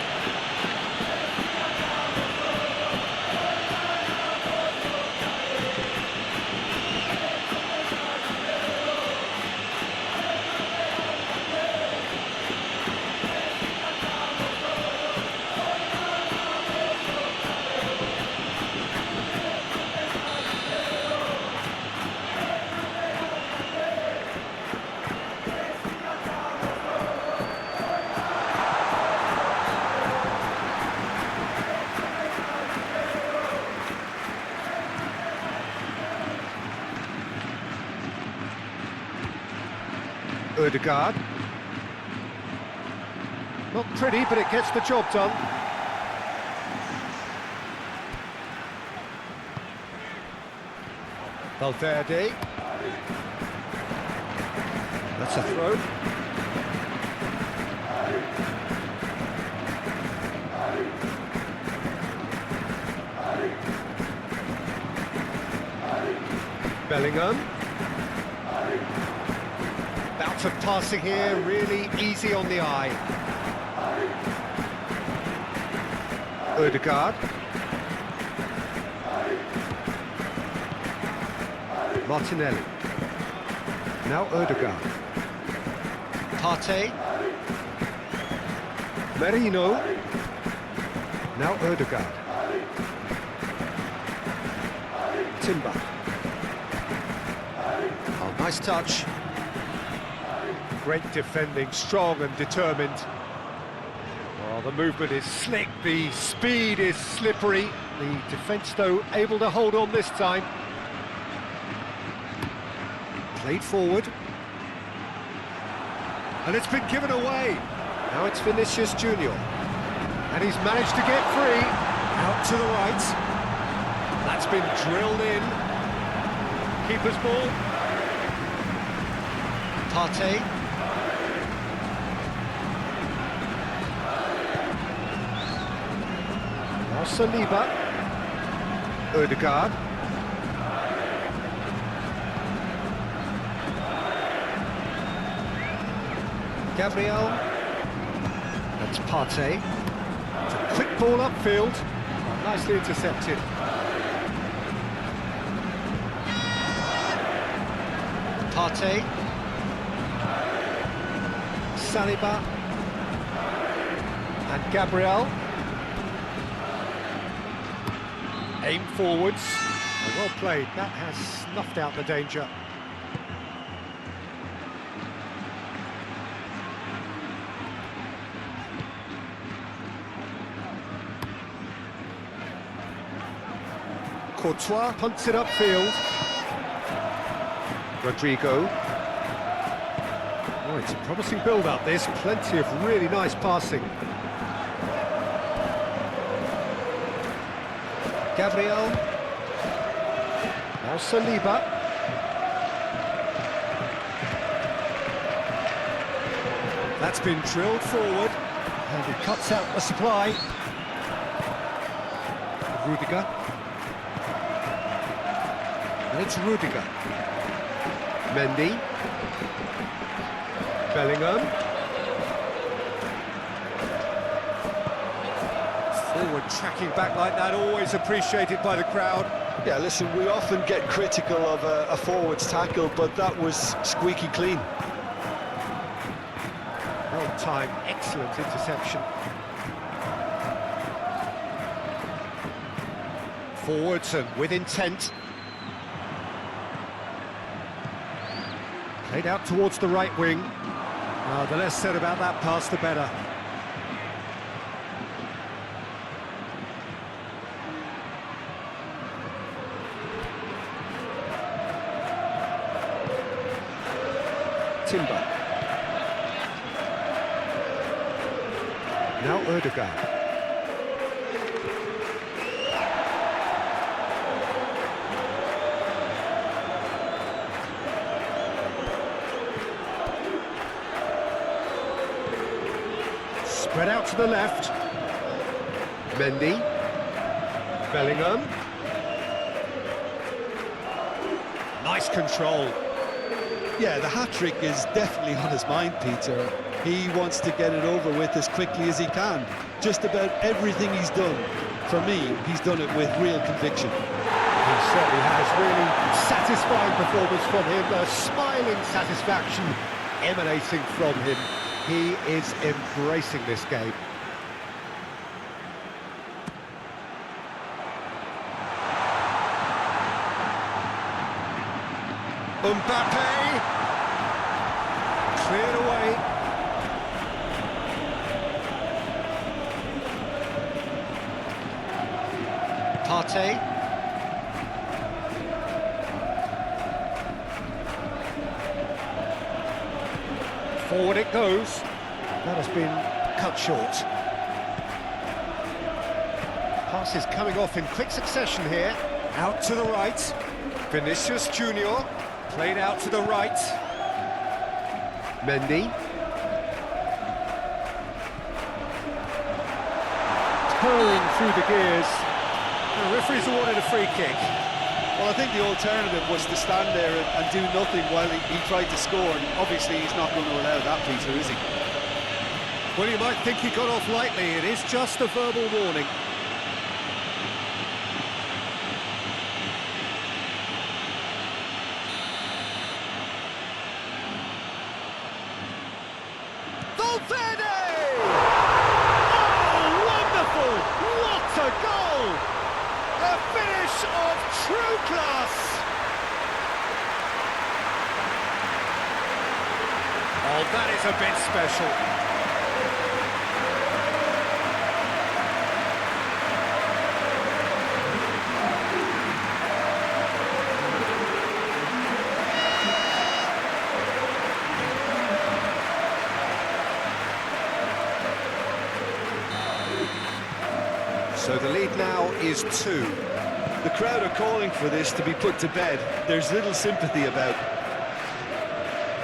Ødegaard. Not pretty, but it gets the job done. Valverde. That's a throw. Bellingham. Bout of passing here, really easy on the eye. Ødegaard. Martinelli. Now Ødegaard. Partey. Merino. Now Ødegaard. Timber. Oh, nice touch. Great defending, strong and determined. Well, the movement is slick, the speed is slippery. The defence, though, able to hold on this time. Played forward. And it's been given away. Now it's Vinicius Junior. And he's managed to get free. Out to the right. That's been drilled in. Keeper's ball. Partey. Now Saliba. Ødegaard. Gabriel. That's Partey. It's a quick ball upfield. Oh, nicely intercepted. Partey. Saliba. And Gabriel. Aim forwards. Well played. That has snuffed out the danger. Courtois punts it upfield. Rodrigo. Oh, it's a promising build-up, this. Plenty of really nice passing. Gabriel. Now Saliba. That's been drilled forward. And he cuts out the supply. Rudiger. And it's Rudiger. Mendy. Bellingham. Forward tracking back like that, always appreciated by the crowd. Yeah, listen, we often get critical of a forward's tackle, but that was squeaky clean. Well timed, excellent interception. Forwards and with intent. Played out towards the right wing. The less said about that pass, the better. Timber. Now Ødegaard. Spread out to the left. Mendy. Bellingham. Nice control. Yeah, the hat-trick is definitely on his mind, Peter. He wants to get it over with as quickly as he can. Just about everything he's done, for me, he's done it with real conviction. He certainly has. Really satisfying performance from him. A smiling satisfaction emanating from him. He is embracing this game. Mbappe! Cleared away. Partey. Forward it goes. That has been cut short. Passes coming off in quick succession here. Out to the right. Vinicius Junior, played out to the right. Mendy. Purring through the gears. The referee's awarded a free kick. Well, I think the alternative was to stand there and do nothing while he tried to score, and obviously he's not going to allow that, Peter, is he? Well, you might think he got off lightly. It is just a verbal warning. Valverde! Oh, wonderful! What a goal! A finish of true class! Oh, that is a bit special. So the lead now is 2. The crowd are calling for this to be put to bed. There's little sympathy about.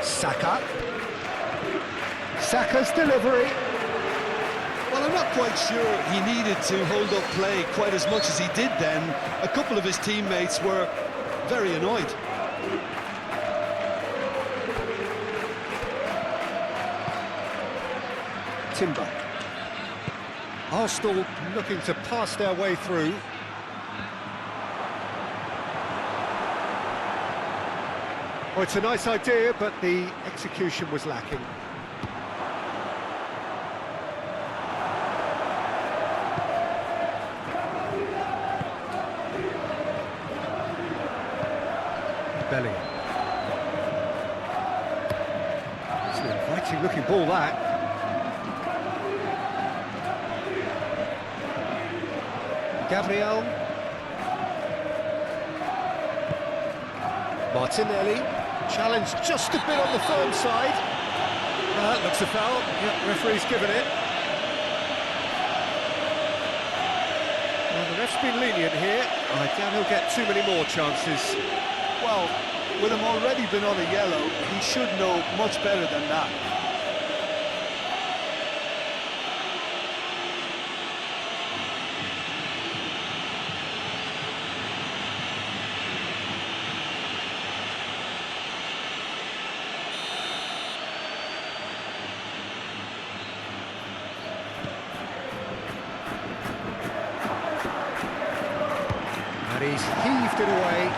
Saka. Saka's delivery. Well, I'm not quite sure he needed to hold up play quite as much as he did then. A couple of his teammates were very annoyed. Timber. Arsenal looking to pass their way through. Well, it's a nice idea, but the execution was lacking. Bellingham. It's an inviting looking ball, that. Gabriel. Martinelli. Challenge just a bit on the firm side. That looks a foul. Yep, referee's given it. Well, the ref's been lenient here. I doubt he'll get too many more chances. Well, with him already been on a yellow, he should know much better than that. And he's heaved it away.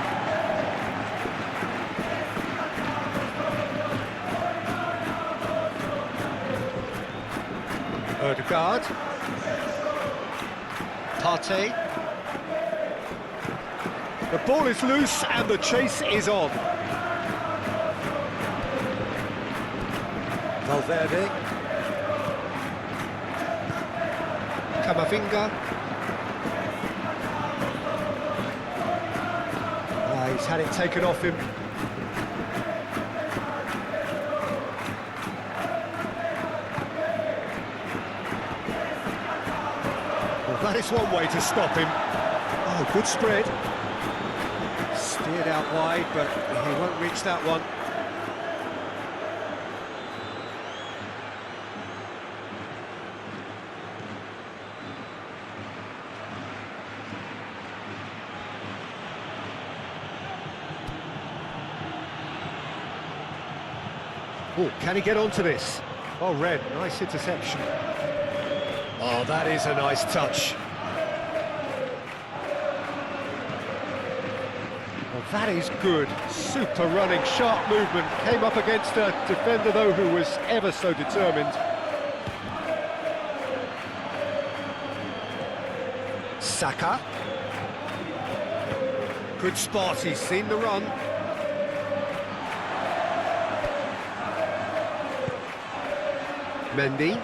Odegaard. Partey. The ball is loose and the chase is on. Valverde. Camavinga. He's had it taken off him. Well, that is one way to stop him. Oh, good spread. Steered out wide, but he won't reach that one. Oh, can he get onto this? Oh, Red, nice interception. Oh, that is a nice touch. Well, that is good. Super running, sharp movement. Came up against a defender, though, who was ever so determined. Saka. Good spot, he's seen the run. Mendy.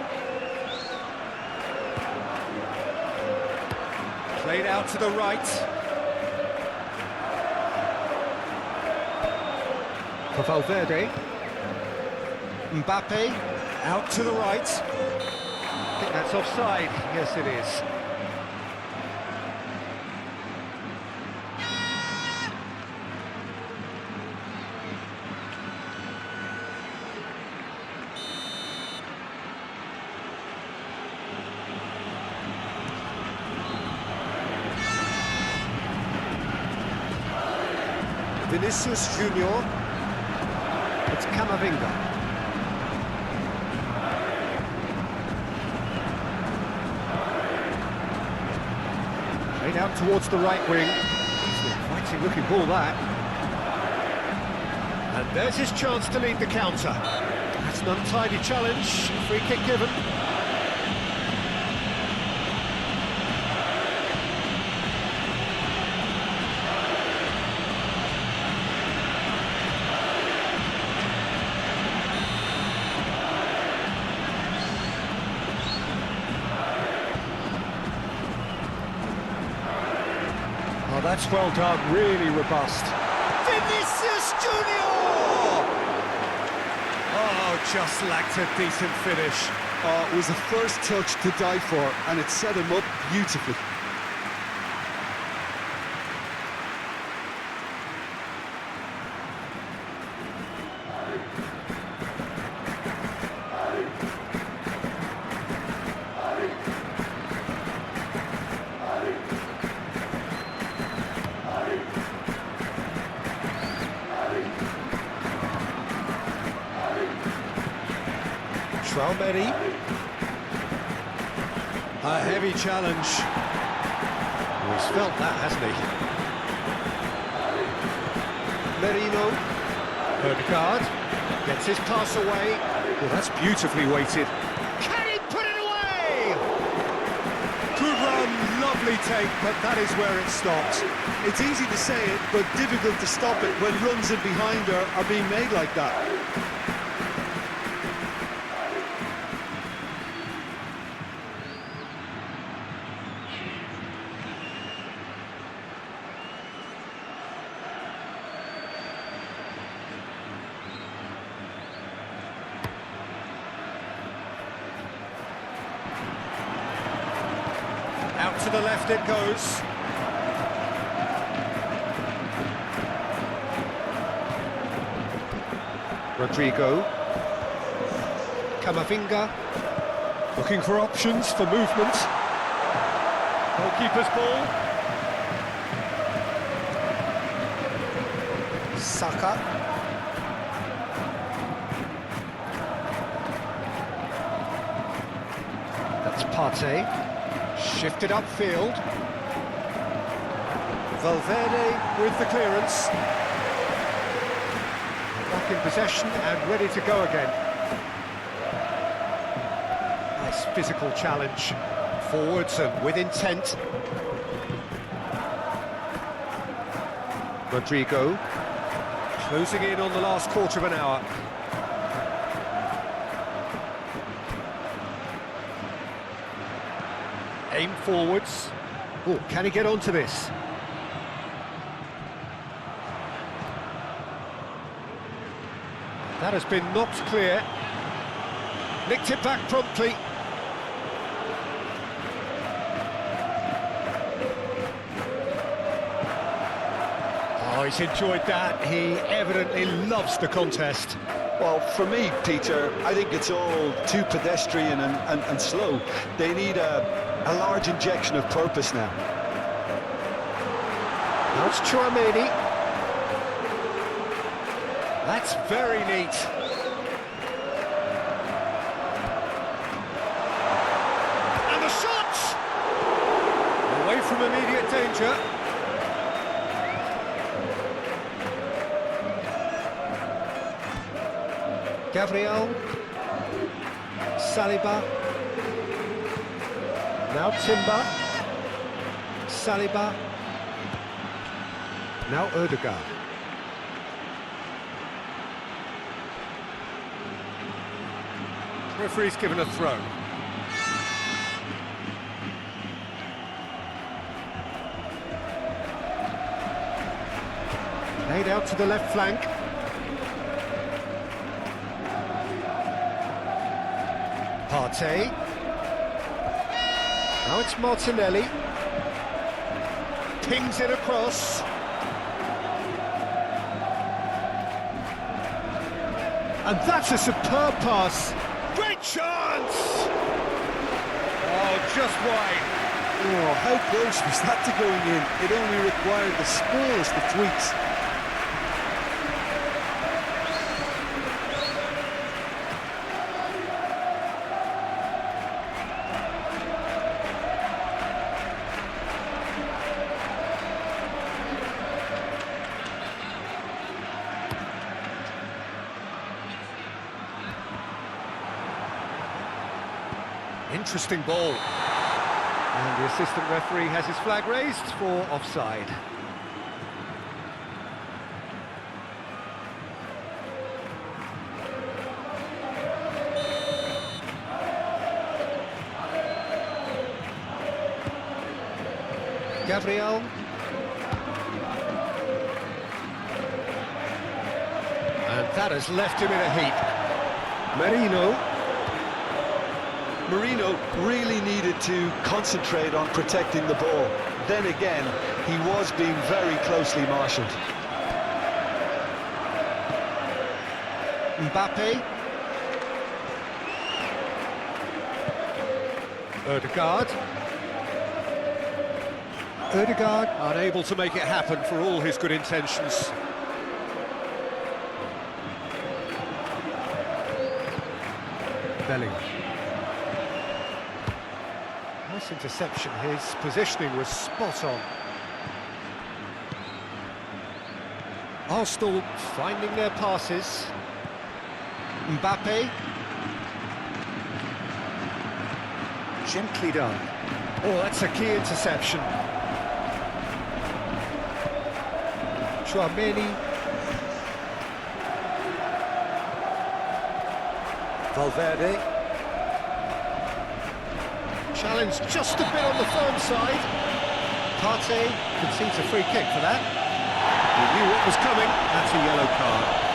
Played out to the right. For Valverde. Mbappe. Out to the right. I think that's offside. Yes, it is. Vinicius Junior. It's Camavinga. Played out towards the right wing. It's an inviting looking ball, that. And there's his chance to lead the counter. That's an untidy challenge. Free kick given. Oh, that's well done, really robust. Vinicius Junior! Oh, just lacked a decent finish. Oh, it was the first touch to die for, and it set him up beautifully. Traumeri. A heavy challenge. Oh, he's felt that, hasn't he? Merino. Odegaard gets his pass away. Well, that's beautifully weighted. Can he put it away? Good run, lovely take, but that is where it stops. It's easy to say it, but difficult to stop it when runs in behind are being made like that. Out to the left it goes. Rodrigo. Camavinga. Looking for options for movement. Goalkeeper's ball. Saka. That's Partey. Shifted upfield. Valverde with the clearance. Back in possession and ready to go again. Nice physical challenge. Forwards and with intent. Rodrigo. Closing in on the last quarter of an hour. Aim forwards. Oh, can he get onto this? That has been knocked clear. Nicked it back promptly. Oh, he's enjoyed that. He evidently loves the contest. Well, for me, Peter, I think it's all too pedestrian and slow. They need a large injection of purpose now. That's Traumeri. That's very neat. And the shot! Away from immediate danger. Gabriel. Saliba. Now Timber. Saliba. Now Odegaard. Referee's given a throw. Played out to the left flank. Partey. Now it's Martinelli. Pings it across. And that's a superb pass. Great chance! Oh, just wide. Oh, how close was that to going in? It only required the smallest of tweaks. interesting ball. And the assistant referee has his flag raised for offside. Gabriel. And that has left him in a heap. Marino really needed to concentrate on protecting the ball. Then again, he was being very closely marshalled. Mbappe. Ødegaard unable to make it happen for all his good intentions. Bellingham. Nice interception, his positioning was spot on. Arsenal finding their passes. Mbappe. Gently done. Oh, that's a key interception. Chouameni. Valverde. Challenge just a bit on the firm side. Partey concedes a free kick for that. He knew what was coming. That's a yellow card.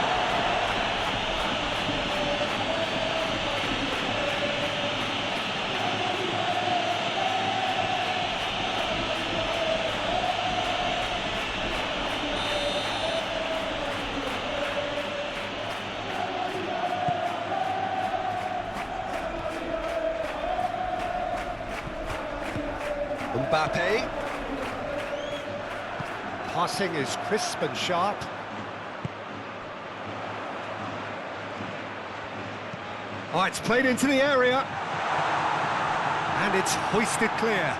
Mbappe. Passing is crisp and sharp. Oh, it's played into the area. And it's hoisted clear.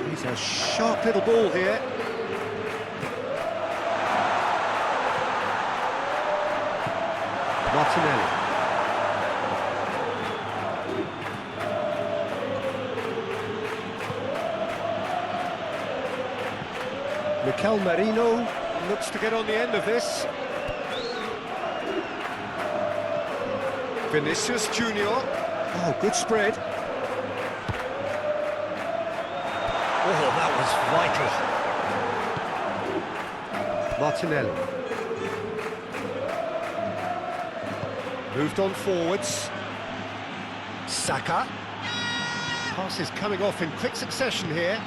He's a sharp little ball here. Martinelli. Mikel Merino looks to get on the end of this. Vinicius Junior. Oh, good spread. Oh, that was vital. Martinelli. Moved on forwards. Saka. Pass is coming off in quick succession here.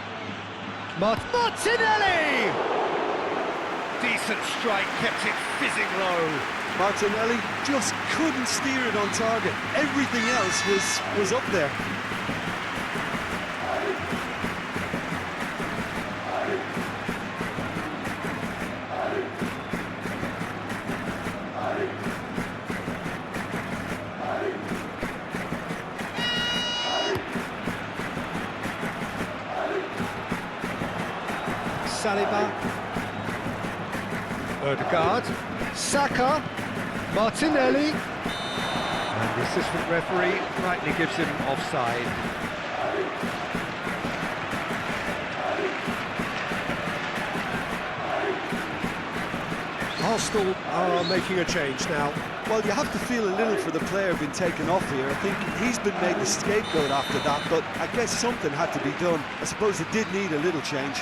Martinelli! Decent strike, kept it fizzing low. Martinelli just couldn't steer it on target. Everything else was up there. Saliba. Ødegaard. Saka. Martinelli. And the assistant referee rightly gives him offside. Arsenal are making a change now. Well, you have to feel a little for the player being taken off here. I think he's been made the scapegoat after that, but I guess something had to be done. I suppose it did need a little change.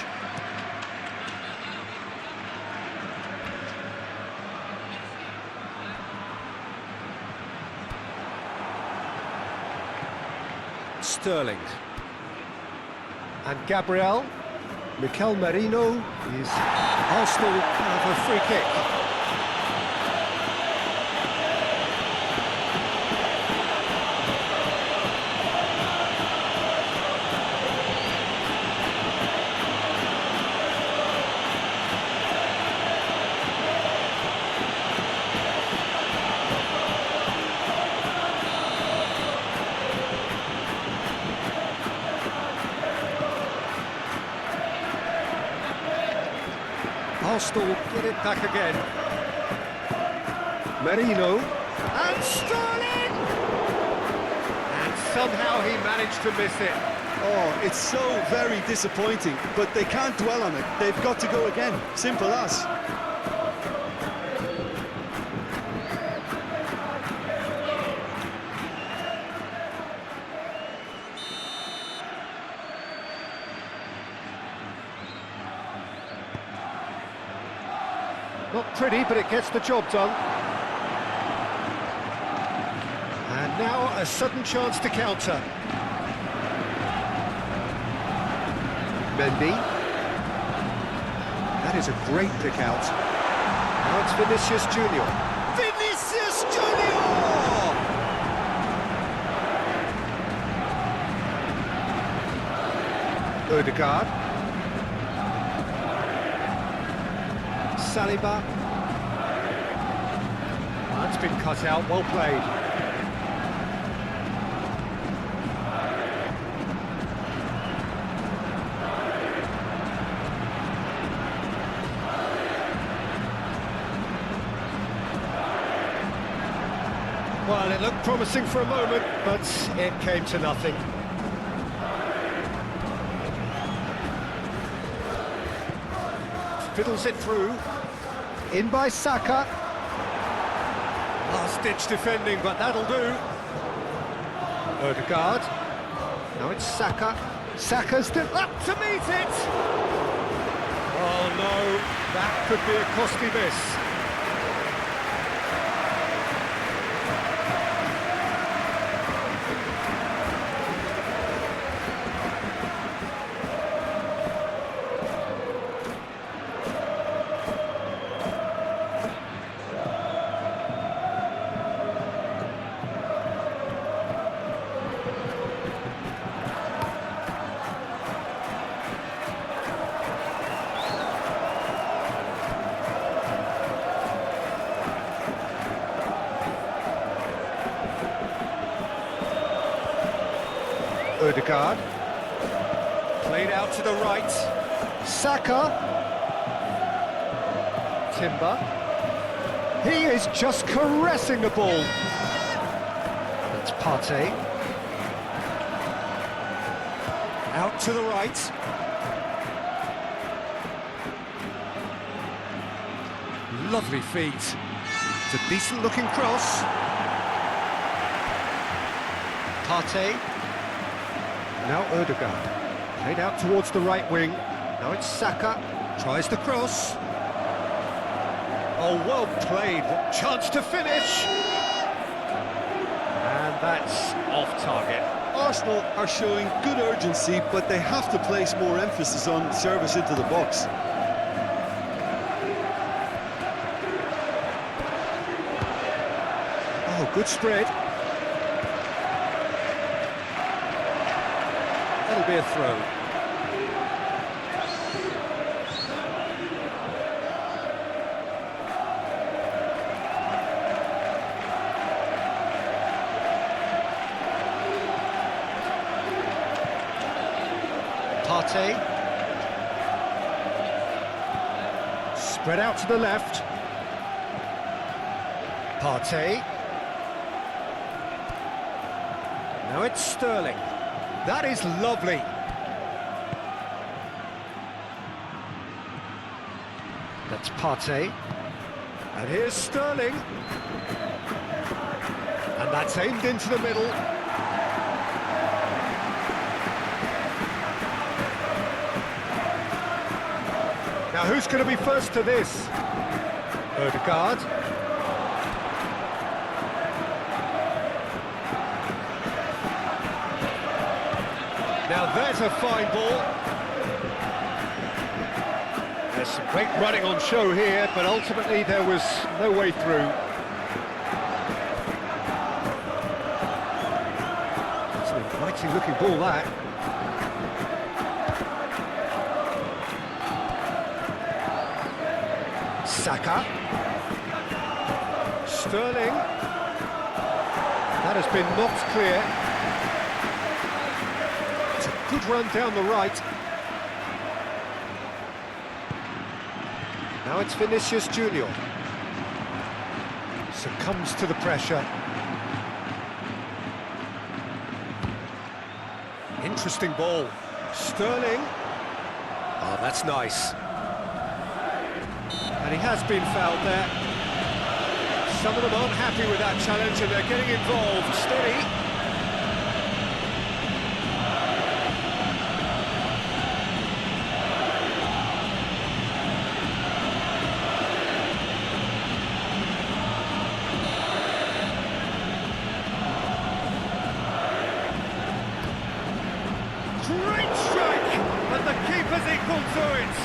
Sterling. And Gabriel. Mikel Merino is Arsenal have a free kick. Arsenal get it back again. Merino. And Sterling! And somehow he managed to miss it. Oh, it's so very disappointing, but they can't dwell on it. They've got to go again. Simple as. Not pretty, but it gets the job done. And now a sudden chance to counter. Mendy. That is a great pick out. Now it's Vinicius Junior. Vinicius Junior! Odegaard. Saliba. That's been cut out, well played. Well, it looked promising for a moment, but it came to nothing. Fiddles it through. In by Saka. Last-ditch defending, but that'll do. Odegaard. Now it's Saka. Saka's still up to meet it! Oh no, that could be a costly miss. Odegaard. Played out to the right. Saka. Timber. He is just caressing the ball. That's Partey. Out to the right. Lovely feet. It's a decent-looking cross. Partey. Now Odegaard, played out towards the right wing. Now it's Saka, tries the cross. Oh, well played, what chance to finish! And that's off target. Arsenal are showing good urgency, but they have to place more emphasis on service into the box. Oh, good spread. That'll be a throw. Partey. Spread out to the left. Partey. Now it's Sterling. That is lovely. That's Partey. And here's Sterling. And that's aimed into the middle. Now who's going to be first to this? Odegaard. Now there's a fine ball. There's some great running on show here, but ultimately there was no way through. It's an inviting looking ball, that. Saka. Sterling. That has been knocked clear. Good run down the right. Now it's Vinicius Junior. Succumbs to the pressure. Interesting ball. Sterling. Oh, that's nice. And he has been fouled there. Some of them aren't happy with that challenge and they're getting involved. Steady. Great strike! And the keeper's equal to it.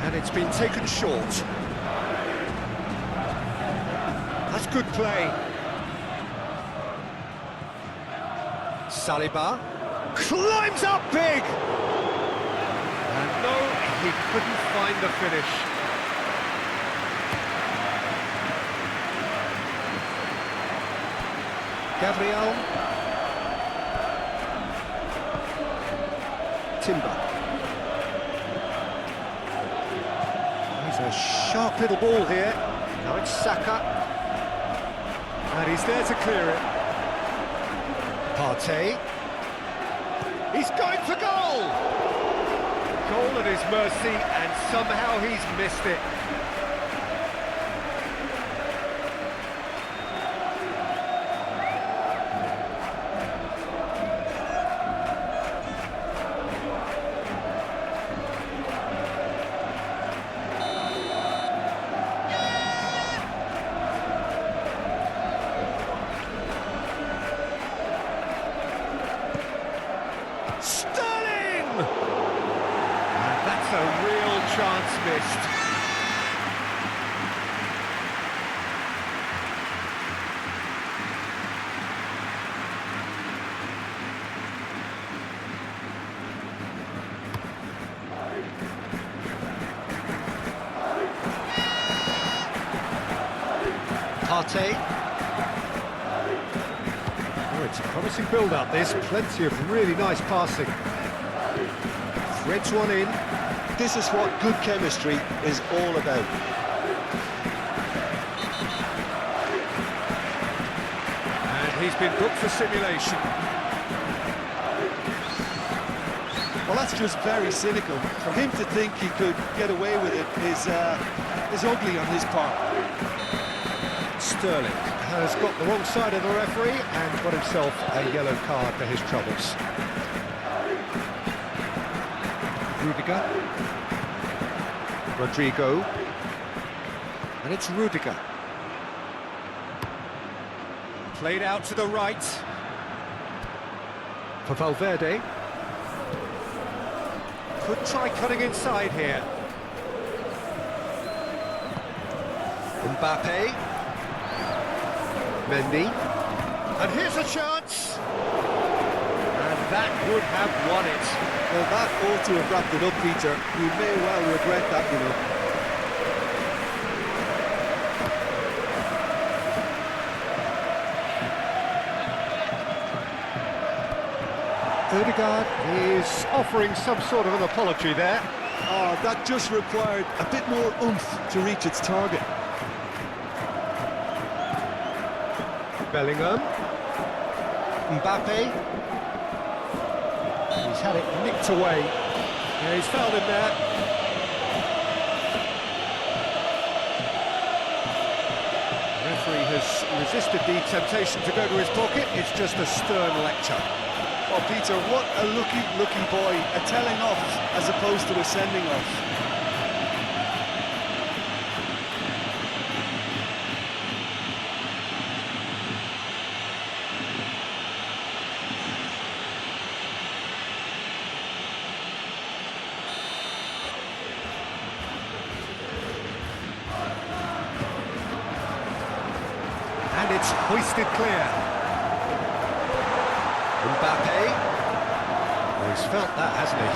And it's been taken short. That's good play. Saliba climbs up big! And no, he couldn't find the finish. Gabriel. Timber. He's a sharp little ball here. Now it's Saka. And he's there to clear it. Partey. He's going for goal! Goal at his mercy, and somehow he's missed it. Sterling! And that's a real chance missed. Partey. Oh, it's a promising build-up, this. Plenty of really nice passing. Threads one in. This is what good chemistry is all about. And he's been booked for simulation. Well, that's just very cynical. For him to think he could get away with it is ugly on his part. Sterling has got the wrong side of the referee and got himself a yellow card for his troubles. Rudiger. Rodrigo. And it's Rudiger. Played out to the right. For Valverde. Could try cutting inside here. Mbappe. Mendy. And here's a chance. And that would have won it. Well, that ought to have wrapped it up, Peter. You may well regret that, you know. Odegaard is offering some sort of an apology there. Oh, that just required a bit more oomph to reach its target. Bellingham. Mbappe. He's had it nicked away. Yeah, he's fouled him there. The referee has resisted the temptation to go to his pocket. It's just a stern lecture. Oh, Peter, what a lucky boy. A telling off as opposed to a sending off. And it's hoisted clear. Mbappe. Oh, he's felt that, hasn't he?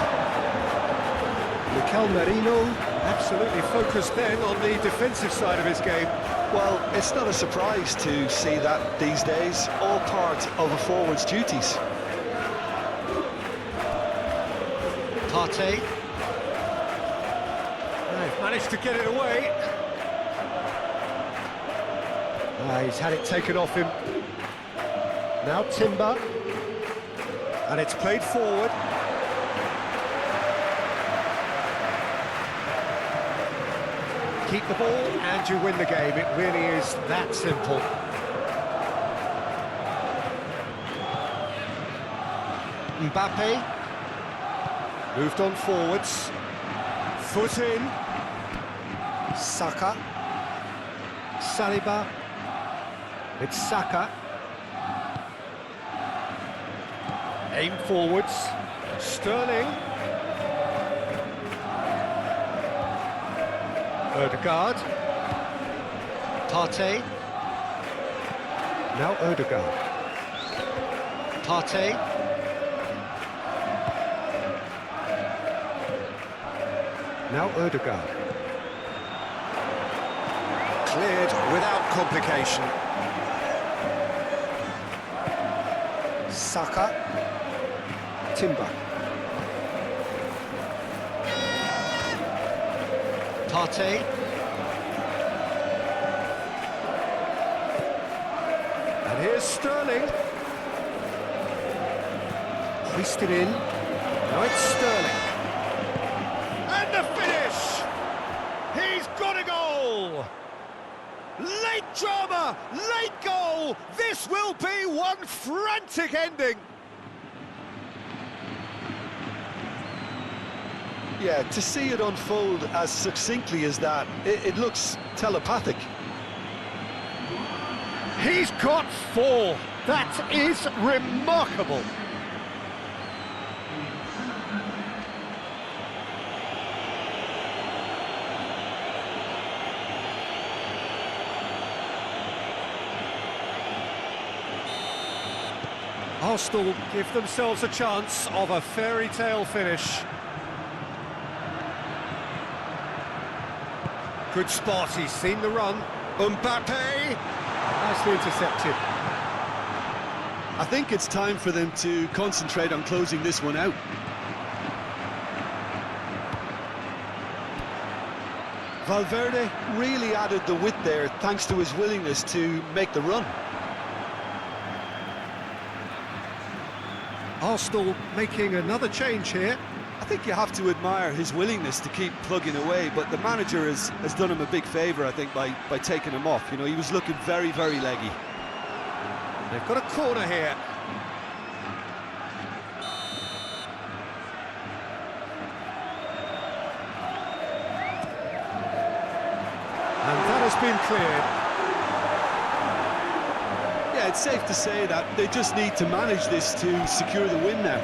Mikel Merino absolutely focused then on the defensive side of his game. Well, it's not a surprise to see that these days, all part of a forward's duties. Partey. They've managed to get it away. He's had it taken off him. Now Timber. And it's played forward. Keep the ball and you win the game. It really is that simple. Mbappe. Moved on forwards. Foot in. Saka. Saliba. It's Saka. Aim forwards. Sterling. Odegaard. Partey. Now Odegaard. Partey. Now Odegaard. Cleared without complication. Saka. Timber. Partey. And here's Sterling. Hoisted in. Now it's Sterling. And the finish! He's got a goal! Late drama, late goal! This will be one frantic ending! Yeah, to see it unfold as succinctly as that, it looks telepathic. He's got 4. That is remarkable. Arsenal give themselves a chance of a fairy tale finish. Good spot, he's seen the run. Mbappe! Nicely intercepted. I think it's time for them to concentrate on closing this one out. Valverde really added the width there thanks to his willingness to make the run. Arsenal making another change here. I think you have to admire his willingness to keep plugging away, but the manager has done him a big favour, I think, by taking him off. You know, he was looking very, very leggy. They've got a corner here. And that has been cleared. Yeah, it's safe to say that they just need to manage this to secure the win now.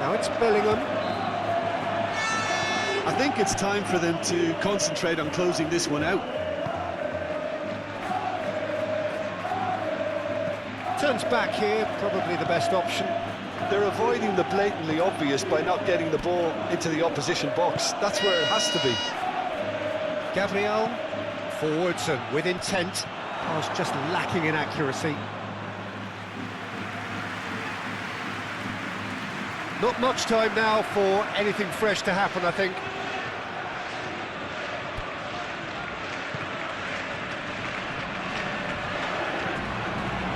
Now it's Bellingham. I think it's time for them to concentrate on closing this one out. Turns back here, probably the best option. They're avoiding the blatantly obvious by not getting the ball into the opposition box. That's where it has to be. Gabriel, forwards and with intent. Pass just lacking in accuracy. Not much time now for anything fresh to happen, I think.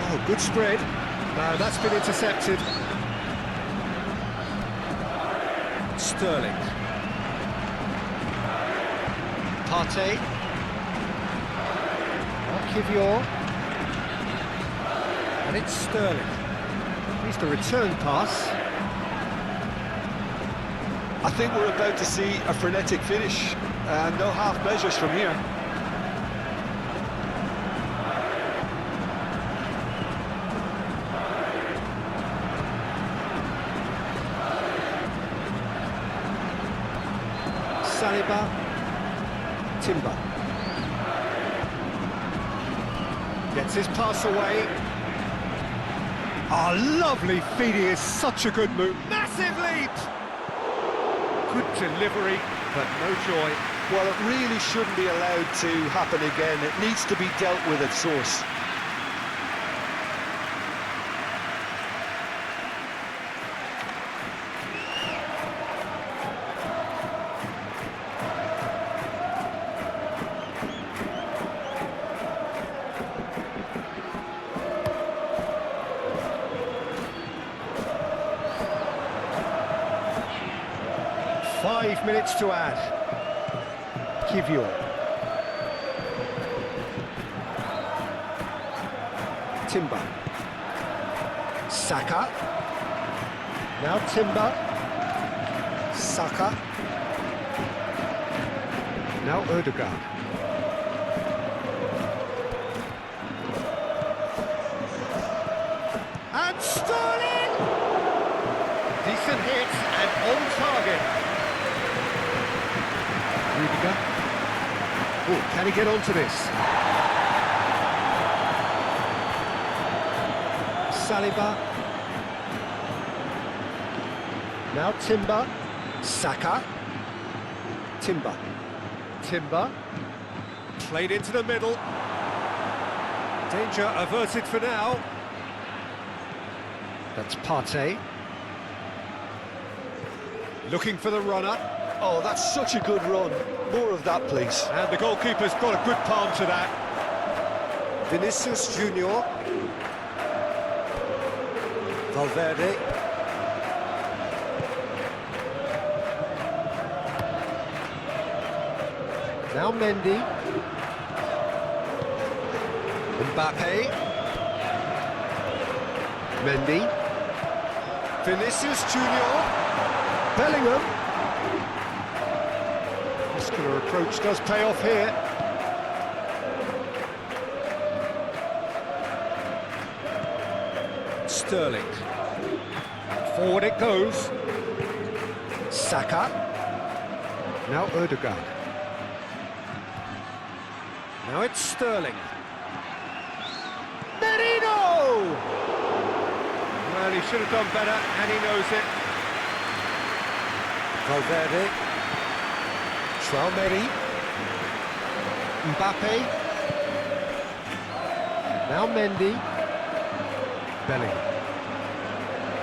Oh, good spread. No, that's been intercepted. Sterling. Partey. Kivior. And it's Sterling. Here's the return pass. I think we're about to see a frenetic finish, and no half measures from here. Saliba. Timber. Gets his pass away. Oh, lovely feeding is such a good move. Massive leap! Good delivery, but no joy. Well, it really shouldn't be allowed to happen again. It needs to be dealt with at source. Five minutes to add. KYRGYZ. Timber. Saka. Now Timber. Saka. Now Ødegaard. And Sterling! Decent hit and on target. Rudiger. Oh, can he get onto this? Saliba. Now Timber. Saka. Timber. Timber. Played into the middle. Danger averted for now. That's Partey. Looking for the runner. Oh, that's such a good run. More of that, please. And the goalkeeper's got a good palm to that. Vinicius Junior. Valverde. Now Mendy. Mbappe. Mendy. Vinicius Junior. Bellingham. Muscular approach does pay off here. Sterling. Forward it goes. Saka. Now Ødegaard. Now it's Sterling. Merino! Well, he should have done better, and he knows it. Valverde. Traoré. Mbappe. Now Mendy. Bellingham.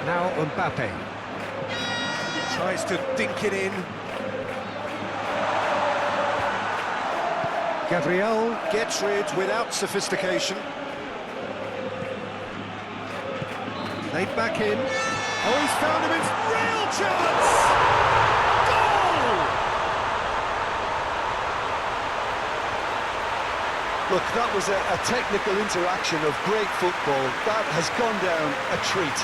Now Mbappe. Tries to dink it in. Gabriel gets rid without sophistication. Played back in. Oh, he's found him. It's real chance! Goal! Look, that was a technical interaction of great football. That has gone down a treat.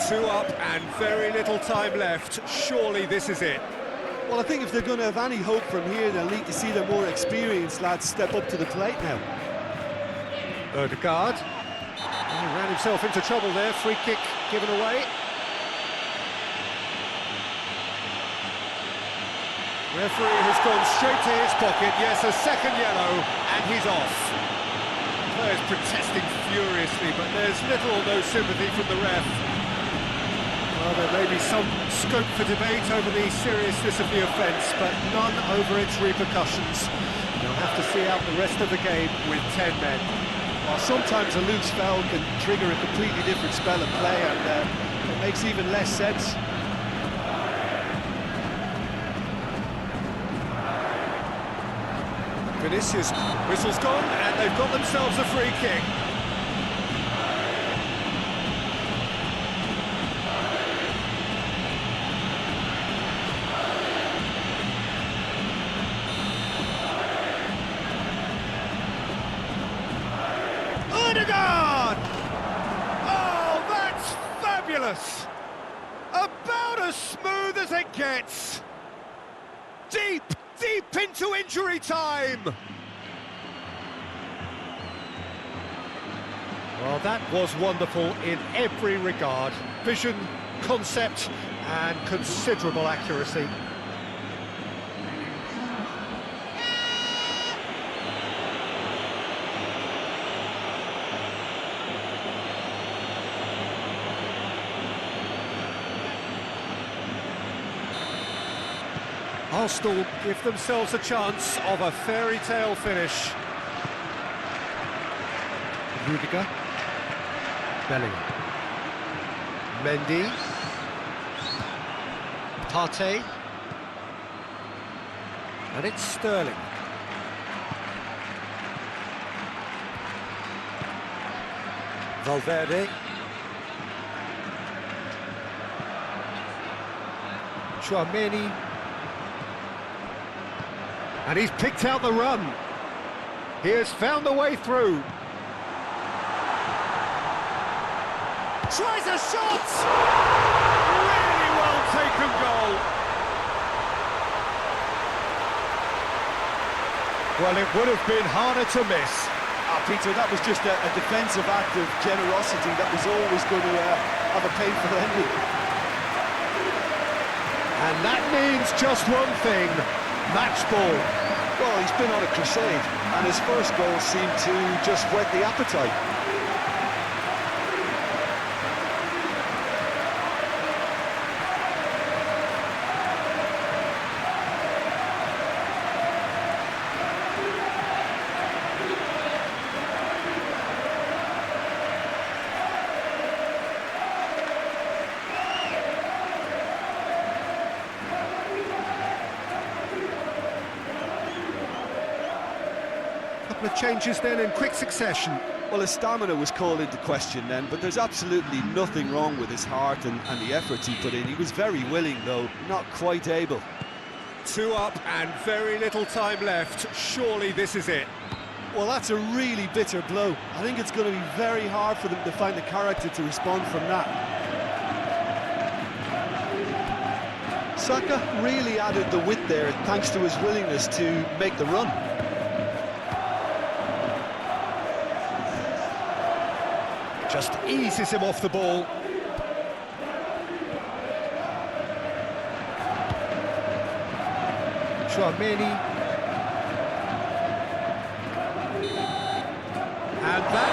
Two up and very little time left. Surely this is it. Well, I think if they're going to have any hope from here, they'll need to see their more experienced lads step up to the plate now. Ødegaard. He ran himself into trouble there. Free kick given away. Referee has gone straight to his pocket. Yes, a second yellow, and he's off. Players protesting furiously, but there's little or no sympathy from the ref. Well, there may be some scope for debate over the seriousness of the offence, but none over its repercussions. They'll have to see out the rest of the game with 10 men. Well, sometimes a loose foul can trigger a completely different spell of play, and it makes even less sense. Vinicius, whistle's gone, and they've got themselves a free kick. Odegaard! Oh, that's fabulous! About as smooth as it gets. Deep into injury time. Well, that was wonderful in every regard. Vision, concept, and considerable accuracy. Arsenal give themselves a chance of a fairy tale finish. Rudiger. Bellingham. Mendy. Partey. And it's Sterling. Valverde. Tchouaméni. And he's picked out the run. He has found the way through. Tries a shot! Really well taken goal. Well, it would have been harder to miss. Peter, that was just a defensive act of generosity that was always going to have a painful ending. And that means just one thing. Match ball. Well, he's been on a crusade, and his first goal seemed to just whet the appetite. Couple of changes then in quick succession. Well, his stamina was called into question then, but there's absolutely nothing wrong with his heart and the efforts he put in. He was very willing, though, not quite able. 2 up and very little time left. Surely this is it. Well, that's a really bitter blow. I think it's going to be very hard for them to find the character to respond from that. Saka really added the width there thanks to his willingness to make the run. Just eases him off the ball. Tchouaméni. And that